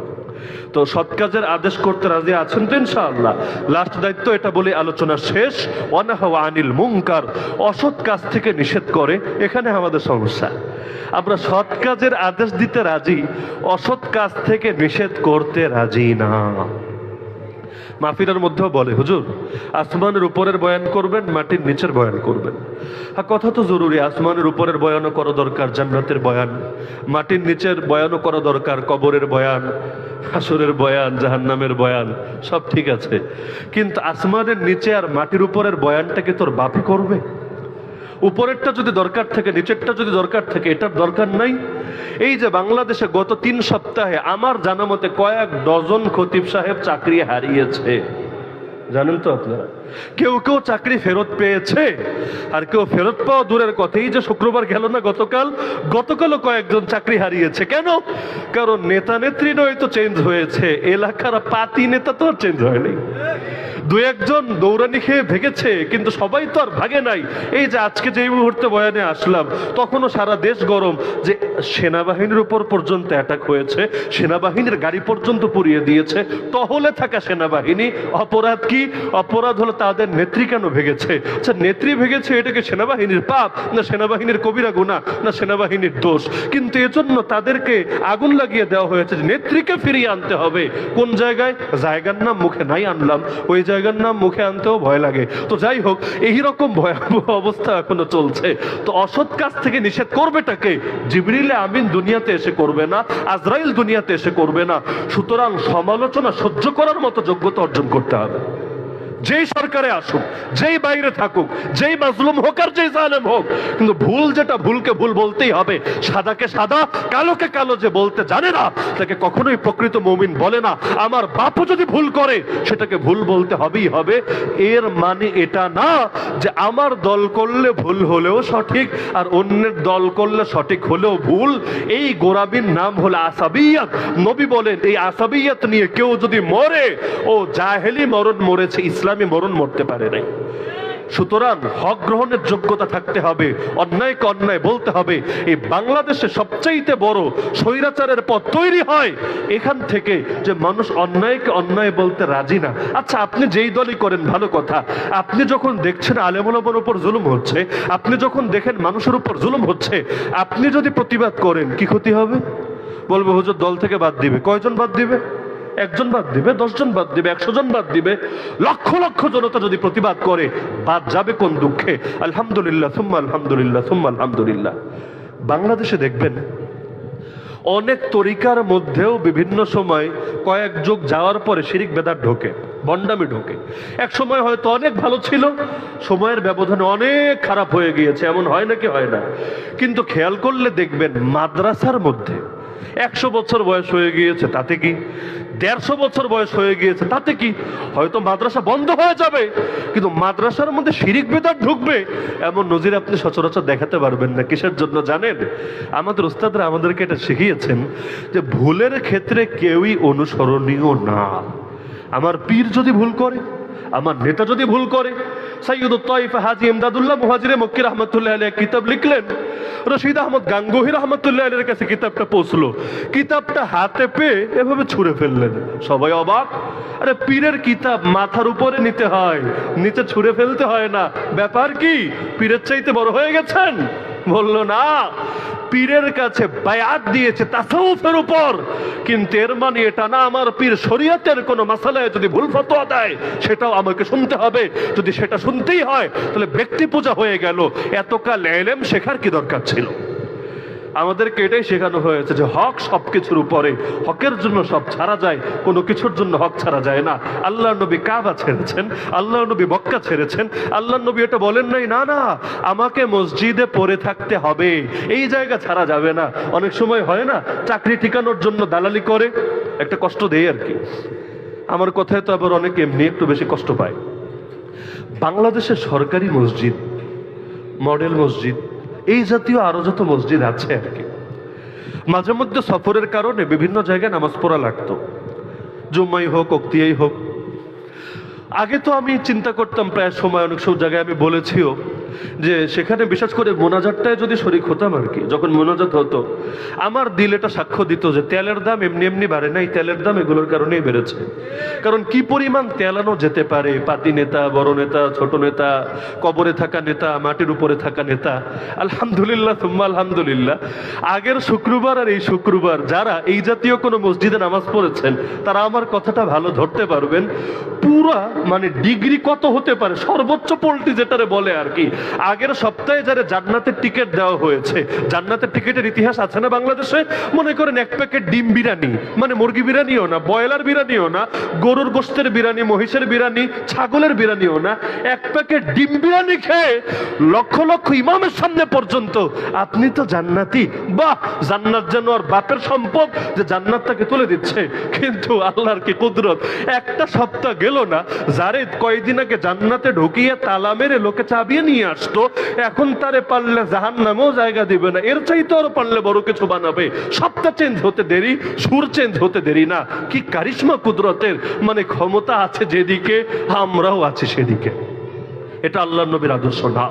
তো সৎ কাজের আদেশ করতে রাজি আছেন তো ইনশাআল্লাহ? লাস্ট দায়িত্ব এটা বলে আলোচনা শেষ। ওয়ানাহা আনিল মুনকার, অসৎ কাজ থেকে নিষেধ করে। এখানে আমাদের সমস্যা, আমরা সৎ কাজের আদেশ দিতে রাজি, অসৎ কাজ থেকে নিষেধ করতে রাজি না। মাহফিলের মধ্যেও বলে, হুজুর আসমানের উপরের বয়ান করবেন, মাটির নিচের বয়ান করবেন। হ্যাঁ, কথা তো জরুরি। আসমানের উপরের বয়ানও করা দরকার, জান্নাতের বয়ান। মাটির নিচের বয়ানও করা দরকার, কবরের বয়ান, হাসরের বয়ান, জাহান্নামের বয়ান, সব ঠিক আছে। কিন্তু আসমানের নিচে আর মাটির উপরের বয়ানটাকে তোর বাপে করবে? উপরেরটা যদি দরকার থাকে, নিচেরটা যদি দরকার থাকে, এটার দরকার নাই। এই যে বাংলাদেশে গত 3 সপ্তাহে আমার জানা মতে কয়েক ডজন খতিব সাহেব চাকরি হারিয়েছে, জানেন তো আপনারা? কেউ কেউ চাকরি ফেরত পেয়েছে, আর কেউ ফেরত পাওয়া দূরের কথা। এই যে শুক্রবার গেল না, গতকালও কয়েকজন চাকরি হারিয়েছে। কেন? কারণ নেতা নেত্রী নয় তো চেঞ্জ হয়েছে, এলাকার পাতি নেতা তো আর চেঞ্জ হয়নি। 2-1 দৌড়ানি খেয়ে ভেগেছে, কিন্তু সবাই তো আর ভাগে নাই। এই যে আজকে যে মুহূর্তে বয়ানে আসলাম, তখনও সারা দেশ গরম যে সেনাবাহিনীর উপর পর্যন্ত অ্যাটাক হয়েছে, সেনাবাহিনীর গাড়ি পর্যন্ত পুড়িয়ে দিয়েছে। টহলে থাকা সেনাবাহিনী, অপরাধ কি? অপরাধ হলো তাদের নেত্রী কেন ভেগেছে। আচ্ছা, নেত্রী ভেগেছে, এটাকে সেনাবাহিনীর পাপ না সেনাবাহিনীর কবিরা গুনাহ না সেনাবাহিনীর দোষ? কিন্তু এজন্য তাদেরকে আগুন লাগিয়ে দেওয়া হয়েছে যে নেত্রীকে ফিরিয়ে আনতে হবে। কোন জায়গায়? জায়গার নাম মুখে নাই আনলাম, ওই জায়গার নাম মুখে আনতেও ভয় লাগে। তো যাই হোক, এইরকম ভয়াবহ অবস্থা এখনো চলছে। তো অসৎ কাজ থেকে নিষেধ করবেটাকে? জিবরিল আমিন দুনিয়াতে এসে করবে না, আজরাইল দুনিয়াতে এসে করবে না। সুতরাং সমালোচনা সহ্য করার মতো যোগ্যতা অর্জন করতে হবে। যেই সরকারে আসুক, যেই বাইরে থাকুক, যেই মাজলুম হোক আর যেই জালেম হোক, কিন্তু ভুল যেটা, ভুলকে ভুল বলতেই হবে। সাদাকে সাদা, কালোকে কালো যে বলতে জানে না, তাকে কখনোই প্রকৃত মুমিন বলে না। আমার বাপও যদি ভুল করে, সেটাকে ভুল বলতে হবেই হবে। এর মানে এটা না যে আমার দল করলে ভুল হলেও সঠিক আর অন্যের দল করলে সঠিক হলেও ভুল। এই গোরাবির নাম হলো আসাবিয়াত। নবী বলেন, এই আসাবিয়াত নিয়ে কেউ যদি মরে, ও জাহেলি মরণ মরেছে, ইসলামী মরণ মরতে পারে নাই। সুতরাং হক গ্রহণের যোগ্যতা থাকতে হবে, অন্যায়কে অন্যায় বলতে হবে। এই বাংলাদেশে সবচাইতে বড় স্বৈরাচারের পথ তৈরি হয় এখান থেকে, যে মানুষ অন্যায়কে অন্যায় বলতে রাজি না। আচ্ছা, আপনি যেই দলই করেন ভালো কথা, আপনি যখন দেখছেন আলেমুলামার উপর জুলুম হচ্ছে, আপনি যখন দেখেন মানুষের উপর জুলুম হচ্ছে, আপনি যদি প্রতিবাদ করেন কি ক্ষতি হবে? বলবে হুজুর দল থেকে বাদ দিবে। কয়জন বাদ দিবে? একজন বাদ দিবে, 10 জন বাদ দিবে, 100 জন বাদ দিবে। লক্ষ লক্ষ জনতা যদি প্রতিবাদ করে, বাদ যাবে কোন দুঃখে? আলহামদুলিল্লাহ সুম্মা আলহামদুলিল্লাহ সুম্মা আলহামদুলিল্লাহ। বাংলাদেশে দেখবেন অনেক তরিকার মধ্যেও বিভিন্ন সময় কয়েক যুগ যাওয়ার পরে শিরিক বেদাত ঢোকে, বন্ডামি ঢোকে। এক সময় হয়তো অনেক ভালো ছিল, সময়ের ব্যবধানে অনেক খারাপ হয়ে গিয়েছে। এমন হয় নাকি? হয় না? কিন্তু খেয়াল করলে দেখবেন মাদ্রাসার মধ্যে 100 বছর বয়স হয়ে গিয়েছে, তাতে কি? 150 বছর বয়স হয়ে গিয়েছে, তাতে কি? হয়তো মাদ্রাসা বন্ধ হয়ে যাবে, কিন্তু মাদ্রাসার মধ্যে শিরিক বেদাত ঢুকবে এমন নজির আপনি সচরাচর দেখাতে পারবেন না। কিসের জন্য জানেন? আমাদের উস্তাদরা আমাদেরকে এটা শিখিয়েছেন যে ভুলের ক্ষেত্রে কেউই অনুসরণীয় না। আমার পীর যদি ভুল করে, আমার নেতা যদি ভুল করে, সৈয়দুত তাইফা হাজী ইমদাদুল্লাহ মুহাজিরে মক্কি রহমতুল্লাহ আলাইহি কিতাব লিখলেন, রশিদ আহমদ গাঙ্গুহি রহমতুল্লাহ আলাইহির কাছে কিতাবটা পৌঁছলো, কিতাবটা হাতে পেয়ে এভাবে ছুঁড়ে ফেললেন। সবাই অবাক। আরে পীরের কিতাব মাথার উপরে নিতে হয়, নিচে ছুঁড়ে ফেলতে হয় না, ব্যাপার কি? পীরের চাইতে বড় হয়ে গেছেন? বলল না, পীরের কাছে বায়াত দিয়েছে তাসাউফের উপর, কিন্তু এর মানে এটা না আমার পীর শরীয়তের কোনো মাসালায় যদি ভুল ফতোয়া দেয় সেটাও আমাকে শুনতে হবে। যদি সেটা শুনতেই হয় তাহলে ব্যক্তি পূজা হয়ে গেল। এতকাল ইলম শেখার কি দরকার ছিল? আমাদেরকে এটাই শেখানো হয়েছে যে হক সবকিছুর উপরে, হকের জন্য সব ছাড়া যায়, কোনো কিছুর জন্য হক ছাড়া যায় না। আল্লাহ নবী কাবা ছেড়েছেন, আল্লাহ নবী মক্কা ছেড়েছেন, আল্লাহ নবী এটা বলেন নাই না না আমাকে মসজিদে পড়ে থাকতে হবে, এই জায়গা ছাড়া যাবে না। অনেক সময় হয় না, চাকরি ঠিকানোর জন্য দালালি করে, একটা কষ্ট দেয় আর কি। আমার কথায় তো আবার অনেকে এমনি একটু বেশি কষ্ট পায়। বাংলাদেশের সরকারি মসজিদ, মডেল মসজিদ, এই জাতীয় আরো যত মসজিদ আছে আর কি, মাঝে মধ্যে সফরের কারণে বিভিন্ন জায়গায় নামাজ পড়া লাগতো, জুম্মাই হোক অক্তিয়াই হোক। আগে তো আমি চিন্তা করতাম প্রায় সময়, অনেক সব জায়গায় আমি বলেছিও যে সেখানে বিশেষ করে মোনাজাতটায় যদি শরীক হতাম আর কি, যখন মোনাজাত হতো আমার দিল এটা সাক্ষ্য দিত যে তেলের দাম এমনি এমনি বাড়ে নাই, তেলের দাম এগুলোর কারণেই বেড়েছে। কারণ কি পরিমাণ তেলানো যেতে পারে, পাতি নেতা, বড় নেতা, ছোট নেতা, কবরে থাকা নেতা, মাটির উপরে থাকা নেতা। আলহামদুলিল্লাহ সুম্মা আলহামদুলিল্লাহ, আগের শুক্রবার আর এই শুক্রবার যারা এই জাতীয় কোনো মসজিদে নামাজ পড়েছেন তারা আমার কথাটা ভালো ধরতে পারবেন। পুরা মানে ডিগ্রি কত হতে পারে, সর্বোচ্চ পোল্ট্রি যেটারে বলে আর কি, আগের সপ্তাহে যারা জান্নাতের টিকিট দেওয়া হয়েছে, জান্নাতের টিকিটের ইতিহাস আছে না বাংলাদেশে? মনে করেন এক প্যাকেট ডিম বিরিয়ানি, মানে মুরগি বিরিয়ানিও না, ব্রয়লার বিরিয়ানিও না, গরুর গোশতের বিরিয়ানি, মহিষের বিরিয়ানি, ছাগলের বিরিয়ানিও না, এক প্যাকেট ডিম বিরিয়ানি খেয়ে লক্ষ লক্ষ ইমামের সামনে পর্যন্ত আপনি তো জান্নাতি। বাহ, জান্নাত যেন আর বাপের সম্পদ যে জান্নাত তাকে তুলে দিচ্ছে। কিন্তু আল্লাহর কি কুদরত, একটা সপ্তাহ গেল না, যারে কয়েকদিন আগে জান্নাতে ঢুকিয়ে তালা মেরে লোকে চাবিয়ে নিয়ে আসতো, এখন তারে পারলে জাহান্নামেও জায়গা দিবে না, এর চাইতে আরো পারলে বড় কিছু বানাবে। সবটা চেঞ্জ হতে দেরি, সুর চেঞ্জ হতে দেরি না। কি কারিশমা কুদরতের, মানে ক্ষমতা আছে যেদিকে, আমরাও আছি সেদিকে। এটা আল্লাহ নবীর আদর্শ না।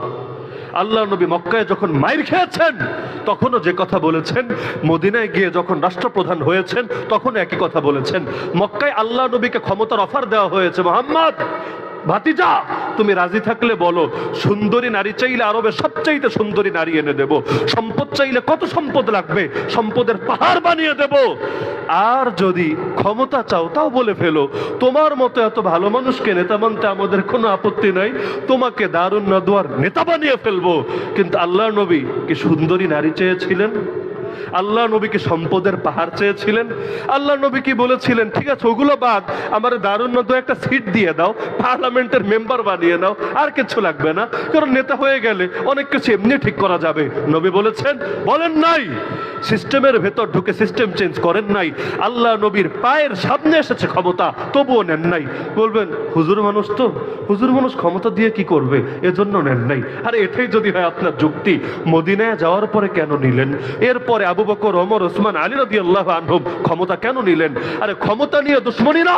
আল্লাহ নবী মক্কায় যখন মাইর খেয়েছেন তখনও যে কথা বলেছেন, মদিনায় গিয়ে যখন রাষ্ট্রপ্রধান হয়েছেন তখন একই কথা বলেছেন। মক্কায় আল্লাহ নবীকে ক্ষমতার অফার দেওয়া হয়েছে, মুহাম্মদ ভাতিজা তুমি রাজি থাকলে বলো, সুন্দরী নারী চাইলে আরবে সবচাইতে সুন্দরী নারী এনে দেব, সম্পদ চাইলে কত সম্পদ লাগবে সম্পদের পাহাড় বানিয়ে দেব, আর যদি ক্ষমতা চাও তাও বলে ফেলো, তোমার মতো এত ভালো মানুষকে নেতা মানতে আমাদের কোনো আপত্তি নাই, তোমাকে দারুন নাদওয়ার নেতা বানিয়ে ফেলবো। কিন্তু আল্লাহ নবী কি সুন্দরী নারী চেয়েছিলেন? আল্লাহ নবীকে সম্পদের পাহাড় চেয়েছিলেন? আল্লাহ নবী কি বলেছিলেন, ঠিক আছে ওগুলো বাদ, আমার দারুণ মতো একটা সিট দিয়ে দাও, পার্লামেন্টের মেম্বার বানিয়ে নাও, আর কিছু লাগবে না, কারণ নেতা হয়ে গেলে অনেক কিছু এমনি ঠিক করা যাবে? নবী বলেছেন? বলেন নাই। সিস্টেমের ভেতর ঢুকে সিস্টেম চেঞ্জ করেন নাই। আল্লাহ নবীর পায়ের সামনে এসেছে ক্ষমতা, তবুও নেন নাই। বলবেন হুজুর মানুষ তো, হুজুর মানুষ ক্ষমতা দিয়ে কি করবে, এজন্য নেন নাই। আরে এটাই যদি হয় আপনার যুক্তি, মদিনায় যাওয়ার পরে কেন নিলেন? এরপরে পরে আবু বকর, ওমর, ওসমান, আলী রাদিয়াল্লাহু আনহুম ক্ষমতা কেন নিলেন? আরে ক্ষমতা নিয়ে দুশমনী না,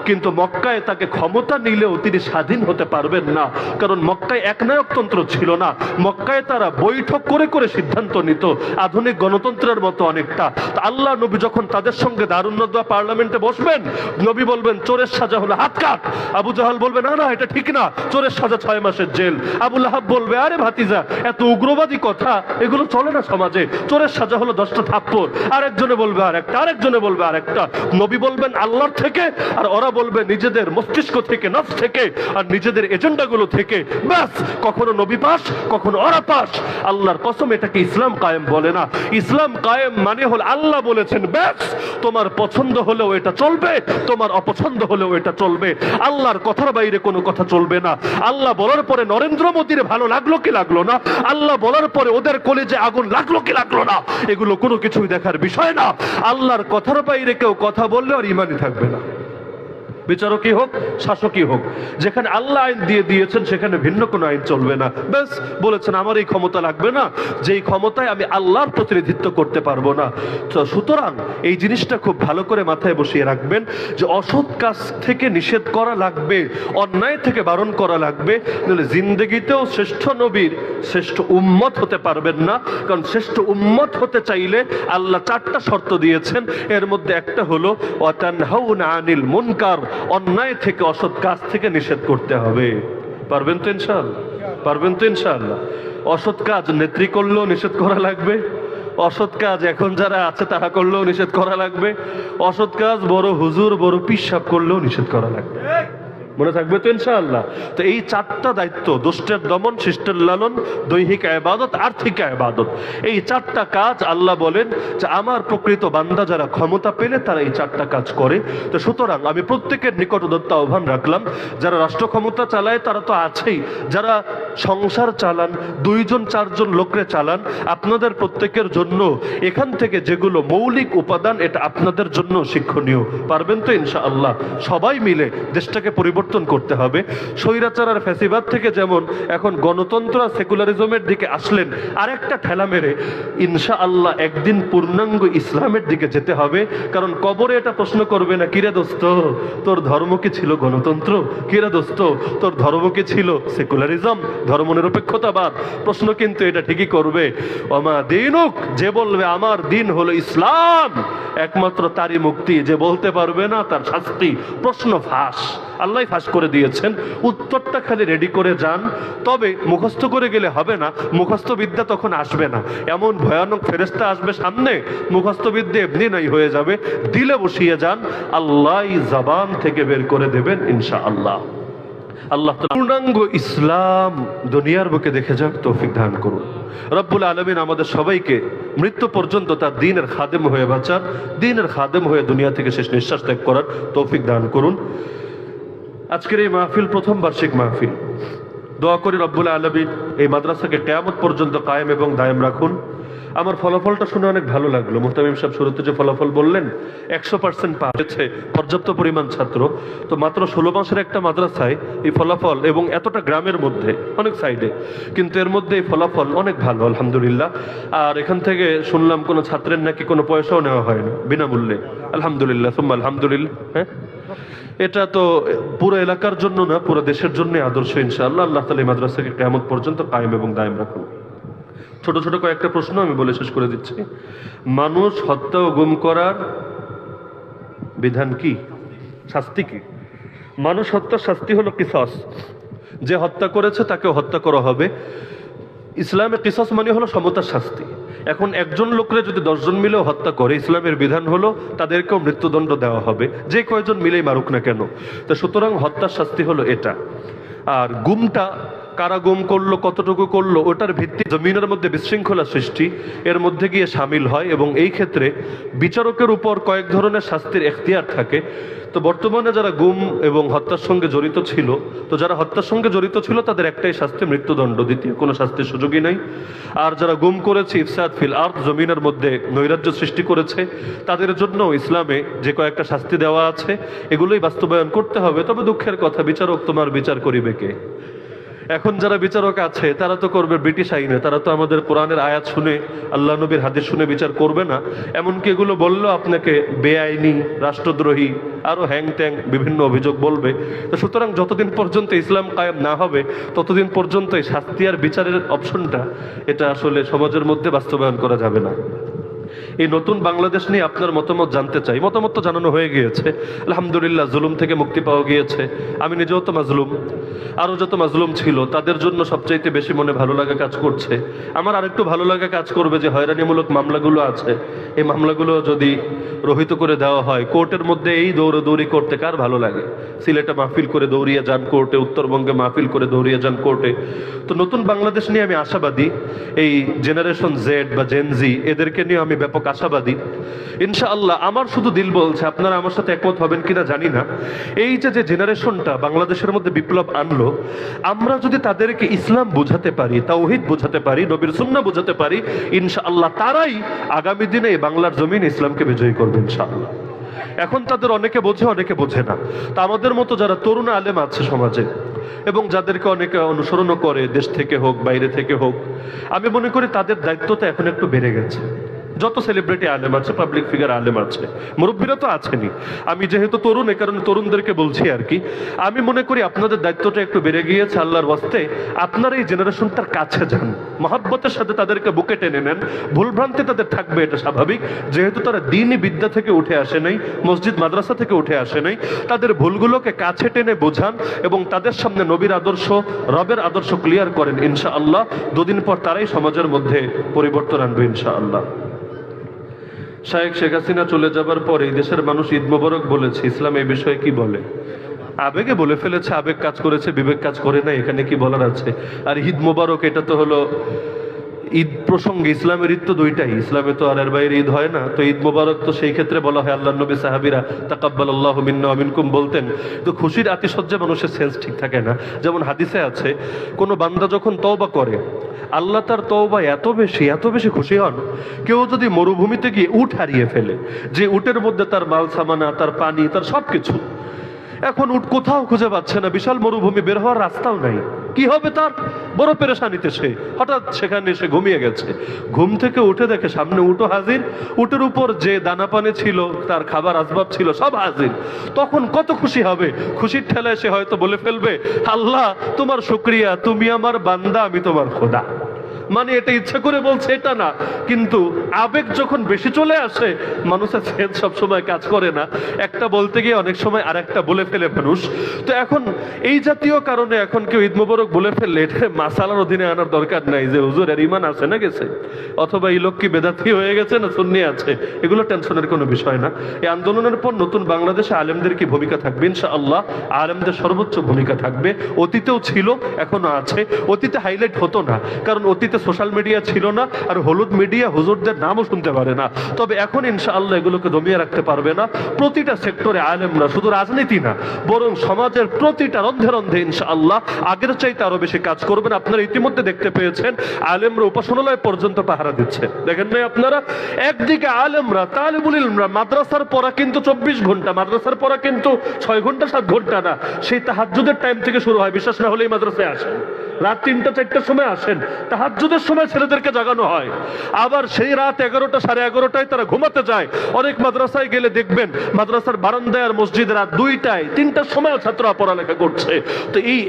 কিন্তু মক্কায় তাকে ক্ষমতা নিলেও তিনি স্বাধীন হতে পারবেন না, কারণ মক্কায় একনায়কতন্ত্র ছিল না। মক্কায় তারা বৈঠক করে করে সিদ্ধান্ত নিত, আধুনিক গণতন্ত্রের মতো অনেকটা। আল্লাহ নবী যখন তাদের সঙ্গে দারুন্নদওয়া পার্লামেন্টে বসবেন, নবী বলবেন চোরের সাজা হলো হাত কাট। আবু জাহাল বলবে না না এটা ঠিক না, চোরের সাজা 6 মাসের জেল। আবু লাহাব বলবে আরে ভাতিজা এত উগ্রবাদী কথা এগুলো চলে না সমাজে, চোরের সাজা হলো 10টা থাপ্পড়। আরেকজনে বলবে আরেকটা, আরেকজনে বলবে আরেকটা। নবী বলবেন আল্লাহর থেকে, আর ওরা বলবে নিজেদের মস্তিষ্ক থেকে, নফস থেকে, আর নিজেদের এজেন্ডাগুলো থেকে। ব্যাস, কখনো নবী পাস, কখনো ওরা পাস। আল্লাহর কসম এটাকে ইসলাম কায়েম বলে না। ইসলাম কায়েম মানে হল আল্লাহ বলেছেন ব্যাস, তোমার পছন্দ হলেও এটা চলবে, তোমার অপছন্দ হলেও এটা চলবে। আল্লাহর কথার বাইরে কোনো কথা চলবে না। আল্লাহ বলার পরে নরেন্দ্র মোদীর ভালো লাগলো কি লাগলো না, আল্লাহ বলার পরে ওদের কলেজে আগুন লাগলো কি লাগলো না, এগুলো কোনো কিছুই দেখার বিষয় না। আল্লাহর কথার বাইরে কেউ কথা বললে আর ইমানই থাকবে না। বিচারকই হোক, শাসকই হোক, যেখানে আল্লাহ আইন দিয়ে দিয়েছেন সেখানে ভিন্ন কোনো আইন চলবে না। ব্যাস বলেছেন আমার এই ক্ষমতা লাগবে না, যেই ক্ষমতায় আমি আল্লাহর প্রতিনিধিত্ব করতে পারবো না। তো সুতরাং এই জিনিসটা খুব ভালো করে মাথায় বসিয়ে রাখবেন যে অসৎ কাজ থেকে নিষেধ করা লাগবে, অন্যায় থেকে বারণ করা লাগবে, নাহলে জিন্দেগিতেও শ্রেষ্ঠ নবীর শ্রেষ্ঠ উম্মত হতে পারবেন না। কারণ শ্রেষ্ঠ উম্মত হতে চাইলে আল্লাহ 4টা শর্ত দিয়েছেন, এর মধ্যে একটা হলো ওয়াতানহাউনা আনিল মুনকার, অন্যায় থেকে অসৎ কাজ থেকে নিষেধ করতে হবে। পারবেন তো ইনশাআল্লাহ? পারবেন তো ইনশাআল্লাহ? অসৎ কাজ নেত্রী করলেও নিষেধ করা লাগবে, অসৎ কাজ এখন যারা আছে তারা করলেও নিষেধ করা লাগবে, অসৎ কাজ বড় হুজুর বড় পীর সাহেব করলেও নিষেধ করা লাগবে। মনে থাকবে তো ইনশাআল্লাহ? তো এই 4টা দায়িত্ব, দুষ্টের দমন, শিষ্টের লালন, দৈহিক ইবাদত, আর্থিক ইবাদত, এই 4টা কাজ আল্লাহ বলেন যে আমার প্রকৃত বান্দা যারা ক্ষমতা পেলে তারা এই 4টা কাজ করে। তো সুতরাং আমি প্রত্যেকের নিকট উদাত্ত আহ্বান রাখলাম, যারা রাষ্ট্র ক্ষমতা চালায় তারা তো আছেই, যারা সংসার চালান, 2 জন 4 জন লোকরে চালান, আপনাদের প্রত্যেকের জন্য এখান থেকে যেগুলো মৌলিক উপাদান এটা আপনাদের জন্য শিক্ষণীয়। পারবেন তো ইনশাআল্লাহ? সবাই মিলে দেশটাকে পরিবর্তন করতে হবে। স্বৈরাচার আর ফ্যাসিবাদ থেকে যেমন এখন গণতন্ত্র আর সেকুলারিজমের দিকে আসলেন, আরেকটা ঠেলা মেরে ইনশাআল্লাহ একদিন পূর্ণাঙ্গ ইসলামের দিকে যেতে হবে। কারণ কবরে এটা প্রশ্ন করবে না কিরে দোস্ত তোর ধর্ম কি ছিল গণতন্ত্র, কিরে দোস্ত তোর ধর্ম কি ছিল সেকুলারিজম, ধর্মনিরপেক্ষতাবাদ। প্রশ্ন কিন্তু এটা ঠিকই করবে, ওমা দীনুক, যে বলবে আমার দিন হলো ইসলাম, একমাত্র তারই মুক্তি। যে বলতে পারবে না তার শাস্তি। প্রশ্ন ফাঁস, আল্লাহ ফাঁস করে দিয়েছেন, উত্তরটা খালি রেডি করে যান। তবে মুখস্থ করে গেলে হবে না, মুখস্থ বিদ্যা তখন আসবে না। এমন ভয়ানক ফেরেশতা আসবে সামনে, মুখস্থ বিদ্যা এমনি নাই হয়ে যাবে। দিলে বসিয়ে যান, আল্লাহ জবান থেকে বের করে দেবেন ইনশাআল্লাহ। আল্লাহ পূর্ণাঙ্গ ইসলাম দুনিয়ার বুকে দেখে যাক তৌফিক দান করুন। রব্বুল আলামিন আমাদের সবাইকে মৃত্যু পর্যন্ত তার দ্বীনের খাদেম হয়ে বাঁচার, দ্বীনের খাদেম হয়ে দুনিয়া থেকে শেষ নিঃশ্বাস ত্যাগ করার তৌফিক দান করুন। আজকের এই মাহফিল প্রথম বার্ষিক মাহফিল। দোয়া করি রব্বুল আলামিন এই মাদ্রাসাকে কিয়ামত পর্যন্ত কায়েম এবং দায়েম রাখুন। আমার ফলাফলটা শুনে অনেক ভালো লাগলো। মুহতামিম সাহেব শুরুতে যে ফলাফল বললেন 100% পাস হয়েছে, পর্যাপ্ত পরিমাণ ছাত্র। তো মাত্র 16 মাসের একটা মাদ্রাসায় এই ফলাফল, এবং এতটা গ্রামের মধ্যে অনেক সাইডে, কিন্তু এর মধ্যে এই ফলাফল অনেক ভালো আলহামদুলিল্লাহ। আর এখান থেকে শুনলাম কোনো ছাত্রের নাকি কোনো পয়সাও নেওয়া হয় না, বিনামূল্যে। আলহামদুলিল্লাহ সুম্মা আলহামদুলিল্লাহ। হ্যাঁ, এটা তো পুরো এলাকার জন্য না, পুরো দেশের জন্য আদর্শ ইনশাআল্লাহ। আল্লাহ তাআলা এই মাদ্রাসাকে কিয়ামত পর্যন্ত কায়েম এবং দায়েম রাখুন। ছোট ছোট কয়েকটা প্রশ্ন আমি বলে শেষ করে দিচ্ছি। মানুষ হত্যা ও গুম করার বিধান কি, শাস্তি কি? মানুষ হত্যার শাস্তি হলো কিসাস, যে হত্যা করেছে তাকে হত্যা করা হবে। ইসলামে কিসাস মানে হলো সমতার শাস্তি। এখন একজন লোকরে যদি 10 জন মিলেও হত্যা করে, ইসলামের বিধান হলো তাদেরকেও মৃত্যুদণ্ড দেওয়া হবে, যে কয়জন মিলেই মারুক না কেন। তো সুতরাং হত্যার শাস্তি হলো এটা। আর গুমটা কারা গুম করলো, কতটুকু করলো, ওটার ভিত্তি জমিনের মধ্যে বিশৃঙ্খলা সৃষ্টি এর মধ্যে গিয়ে সামিল হয়, এবং এই ক্ষেত্রে বিচারকের উপর কয়েক ধরনের শাস্তির এখতিয়ার থাকে। তো বর্তমানে যারা গুম এবং হত্যার সঙ্গে জড়িত ছিল, তো যারা হত্যার সঙ্গে জড়িত ছিল তাদের একটাই শাস্তি, মৃত্যুদণ্ড, দ্বিতীয় কোনো শাস্তির সুযোগই নাই। আর যারা গুম করেছে, ইফসাদ ফিল আরদ, জমিনের মধ্যে নৈরাজ্য সৃষ্টি করেছে, তাদের জন্য ইসলামে যে কয়েকটা শাস্তি দেওয়া আছে এগুলোই বাস্তবায়ন করতে হবে। তবে দুঃখের কথা, বিচারক তোমার বিচার করিবে কে? এখন যারা বিচারক আছে তারা তো করবে ব্রিটিশ আইনে, তারা তো আমাদের কোরআনের আয়াত শুনে আল্লাহ নবীর হাদিস শুনে বিচার করবে না। এমনকি এগুলো বললেও আপনাকে বেআইনি, রাষ্ট্রদ্রোহী, আরো হ্যাং ট্যাং বিভিন্ন অভিযোগ বলবে। তো সুতরাং যতদিন পর্যন্ত ইসলাম কায়েম না হবে ততদিন পর্যন্ত এই শাস্তি আর বিচারের অপশনটা এটা আসলে সমাজের মধ্যে বাস্তবায়ন করা যাবে না। এই নতুন বাংলাদেশ নিয়ে আপনার মতামত জানতে চাই। মতামত তো জানানো হয়ে গিয়েছে, আলহামদুলিল্লাহ, জুলুম থেকে মুক্তি পাওয়া গিয়েছে। আমি নিজেও তো মাজলুম, আরও যত মাজলুম ছিল তাদের জন্য সবচাইতে বেশি মনে ভালো লাগা কাজ করছে। আমার আরেকটু ভালো লাগা কাজ করবে যে হয়রানিমূলক মামলাগুলো আছে, এই মামলাগুলো যদি রহিত করে দেওয়া হয়। কোর্টের মধ্যে এই দৌড়াদৌড়ি করতে কার ভালো লাগে? সিলেটে মাহফিল করে দৌড়িয়ে যান কোর্টে, উত্তরবঙ্গে মাহফিল করে দৌড়িয়ে যান কোর্টে। তো নতুন বাংলাদেশ নিয়ে আমি আশাবাদী। এই জেনারেশন জেড বা জেনজি এদেরকে নিয়ে আমি ব্যাপক আশাবাদী ইনশাআল্লাহ। আমার শুধু দিল বলছে, আপনারা আমার সাথে একমত হবেন কিনা জানি না, এই যে জেনারেশনটা বাংলাদেশের মধ্যে বিপ্লব আনলো, আমরা যদি তাদেরকে ইসলাম বোঝাতে পারি, তাওহীদ বোঝাতে পারি, নবীর সুন্নাহ বোঝাতে পারি, ইনশাআল্লাহ তারাই আগামী দিনে এই বাংলার জমিন ইসলামকে বিজয়ী করবে ইনশাআল্লাহ। এখন তাদের অনেকে বোঝে, অনেকে বোঝে না। তা আমাদের মতো যারা তরুণ আলেম আছে সমাজে এবং যাদেরকে অনেকে অনুসরণও করে, দেশ থেকে হোক বাইরে থেকে হোক, আমি মনে করি তাদের দায়িত্বটা এখন একটু বেড়ে গেছে। যত সেলিব্রিটি আলেম আছে, পাবলিক ফিগার আলেম আছে, মুরব্বীরা তো আছেনই। আমি যেহেতু তরুণ, এই কারণে তরুণদেরকে বলছি আর কি। আমি মনে করি আপনাদের দায়িত্বটা একটু বেড়ে গিয়েছে। আল্লাহর ওয়াস্তে আপনারা এই জেনারেশনটার কাছে যান, মহব্বতের সাথে তাদেরকে বুকে টেনে নেন। ভুলভ্রান্তি তাদের থাকবে, এটা স্বাভাবিক, যেহেতু তারা দ্বীনি বিদ্যা থেকে উঠে আসে নাই, মসজিদ মাদ্রাসা থেকে উঠে আসে নাই। তাদের ভুলগুলোকে কাছে টেনে বোঝান এবং তাদের সামনে নবীর আদর্শ, রবের আদর্শ ক্লিয়ার করেন। ইনশাআল্লাহ দুদিন পর তারাই সমাজের মধ্যে পরিবর্তন আনবে ইনশাআল্লাহ। শায়েখ শেখ হাসিনা চলে যাবার পর এই দেশের মানুষ ঈদ মোবারক বলেছে, ইসলাম এই বিষয়ে কি বলে? আবেগে বলে ফেলেছে, আবেগ কাজ করেছে, বিবেক কাজ করে না, এখানে কি বলার আছে? আর ঈদ মোবারক এটা তো হলো ঈদ প্রসঙ্গে, ইসলামের ঈদ তো দুইটাই, ইসলামে তো আর এর বাইরে ঈদ হয় না। তো ঈদ মোবারক তো সেই ক্ষেত্রে বলা হয়। আল্লাহ নবী সাহাবীরা তাকাব্বালাল্লাহু মিন্না ওয়া মিনকুম বলতেন। তো খুশির আতিশয্যে মানুষের সেন্স ঠিক থাকে না। যেমন হাদিসে আছে, কোনো বান্দা যখন তওবা করে, আল্লাহ তার তওবা এত বেশি খুশি হন। কেউ যদি মরুভূমিতে গিয়ে উট হারিয়ে ফেলে, যে উটের মধ্যে তার মাল সামানা, তার পানি, তার সবকিছু, এখন উট কোথাও খুঁজে পাচ্ছে না, বিশাল মরুভূমি, বের হওয়ার রাস্তাও নাই, কি হবে তার? বড় পেরেশানিতে সে হঠাৎ সেখানে এসে ঘুমিয়ে গেছে। ঘুম থেকে উঠে দেখে সামনে উটও হাজির, উটের উপর যে দানা পানি ছিল, তার খাবার আসবাব ছিল, সব হাজির। তখন কত খুশি হবে! খুশির ঠেলায় সে হয়তো বলে ফেলবে, আল্লাহ তোমার শুকরিয়া, তুমি আমার বান্দা, আমি তোমার খোদা। মানে এটা ইচ্ছা করে বলছে এটা না, কিন্তু আবেগ যখন বেশি চলে আসে, মানুষের সেন্স সবসময় কাজ করে না। একটা বলতে গিয়ে অনেক সময় আর একটা বলে ফেলে মানুষ। তো এখন এই জাতীয় কারণে এখন কেউ ঈদ মোবারক বলে ফেললে এটা মাসালার অধীনে আনার দরকার নাই যে হুজুর এর ঈমান আছে না গেছে, অথবা এই লোক কি বেদাতি হয়ে গেছে না সুন্নি আছে, এগুলো টেনশনের কোনো বিষয় না। এই আন্দোলনের পর নতুন বাংলাদেশে আলেমদের কি ভূমিকা থাকবে? ইনশাআল্লাহ আলেমদের সর্বোচ্চ ভূমিকা থাকবে। অতীতেও ছিল, এখনো আছে। অতীতে হাইলাইট হতো না, কারণ অতীতে সোশ্যাল মিডিয়া ছিল না, আর হলুদ মিডিয়া হুজুরদের নামও শুনতে পারে না। তবে এখন ইনশাআল্লাহ এগুলোকে দমিয়ে রাখতে পারবে না। প্রতিটা সেক্টরে আলেমরা, শুধু রাজনীতি না, বরং সমাজের প্রতিটা রন্ধে রন্ধে ইনশাআল্লাহ আগের চাইতে আরো বেশি কাজ করবেন। আপনারা ইতিমধ্যে দেখতে পেয়েছেন আলেমরা উপাসনালয় পর্যন্ত পাহারা দিচ্ছে, দেখেন নাই আপনারা? একদিকে আলেমরা, তালিবুল ইলমরা, মাদ্রাসার পড়া কিন্তু 24 ঘন্টা, মাদ্রাসার পড়া কিন্তু 6 ঘন্টা 7 ঘন্টা না, সেই তাহাজ্জুদের টাইম থেকে শুরু হয়। বিশ্বাস না হলে এই মাদ্রাসায় আসেন, রাত 3টা 4টার সময় আসেন, তাহাজ্জুদের সময় ছেলেদেরকে জাগানো হয়। আবার সেই রাত 11টা 11:30টায় তারা ঘুমাতে যায়। অনেক মাদ্রাসায় গেলে দেখবেন মাদ্রাসার বারান্দায় আর মসজিদে রাত 2টায় 3টার সময় ছাত্ররা পড়ালেখা করছে। তো এই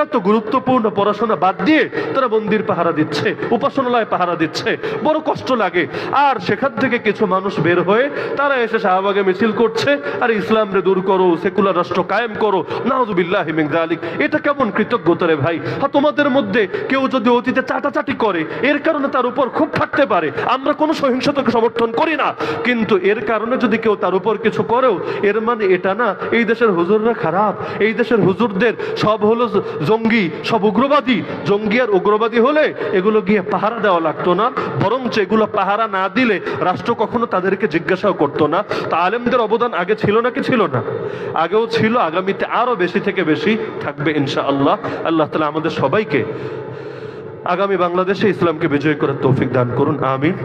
এত গুরুত্বপূর্ণ পড়াশোনা বাদ দিয়ে তারা মন্দির পাহারা দিচ্ছে, উপাসনালয় পাহারা দিচ্ছে, বড় কষ্ট লাগে। আর সেখান থেকে কিছু মানুষ বের হয়ে তারা এসে শাহবাগে মিছিল করছে, আর ইসলামরে দূর করো, সেকুলার রাষ্ট্র কায়েম করো, নাউযুবিল্লাহি মিন যালিক। এটা কেমন কৃতজ্ঞতা রে ভাই? তোমাদের মধ্যে কেউ যদি অতীতে চাটাচাটি করে, এর কারণে তার উপর খুব থাকতে পারে, আমরা কোনো সহিংসতাকে সমর্থন করি না, কিন্তু এর কারণে যদি কেউ তার উপর কিছু করেও, এর মানে এটা না এই দেশের হুজুররা খারাপ, এই দেশের হুজুরদের সব হলো জঙ্গি, সব উগ্রবাদী। জঙ্গি আর উগ্রবাদী হলে এগুলো গিয়ে পাহারা দেওয়া লাগতো না, বরঞ্চ এগুলো পাহারা না দিলে রাষ্ট্র কখনো তাদেরকে জিজ্ঞাসাও করতো না। তা আলেমদের অবদান আগে ছিল নাকি ছিল না? আগেও ছিল, আগামীতে আরো বেশি থেকে বেশি থাকবে ইনশাআল্লাহ। আল্লাহ তাআলা আমাদের সবাইকে আগামী বাংলাদেশে ইসলামকে বিজয় করার তৌফিক দান করুন, আমিন।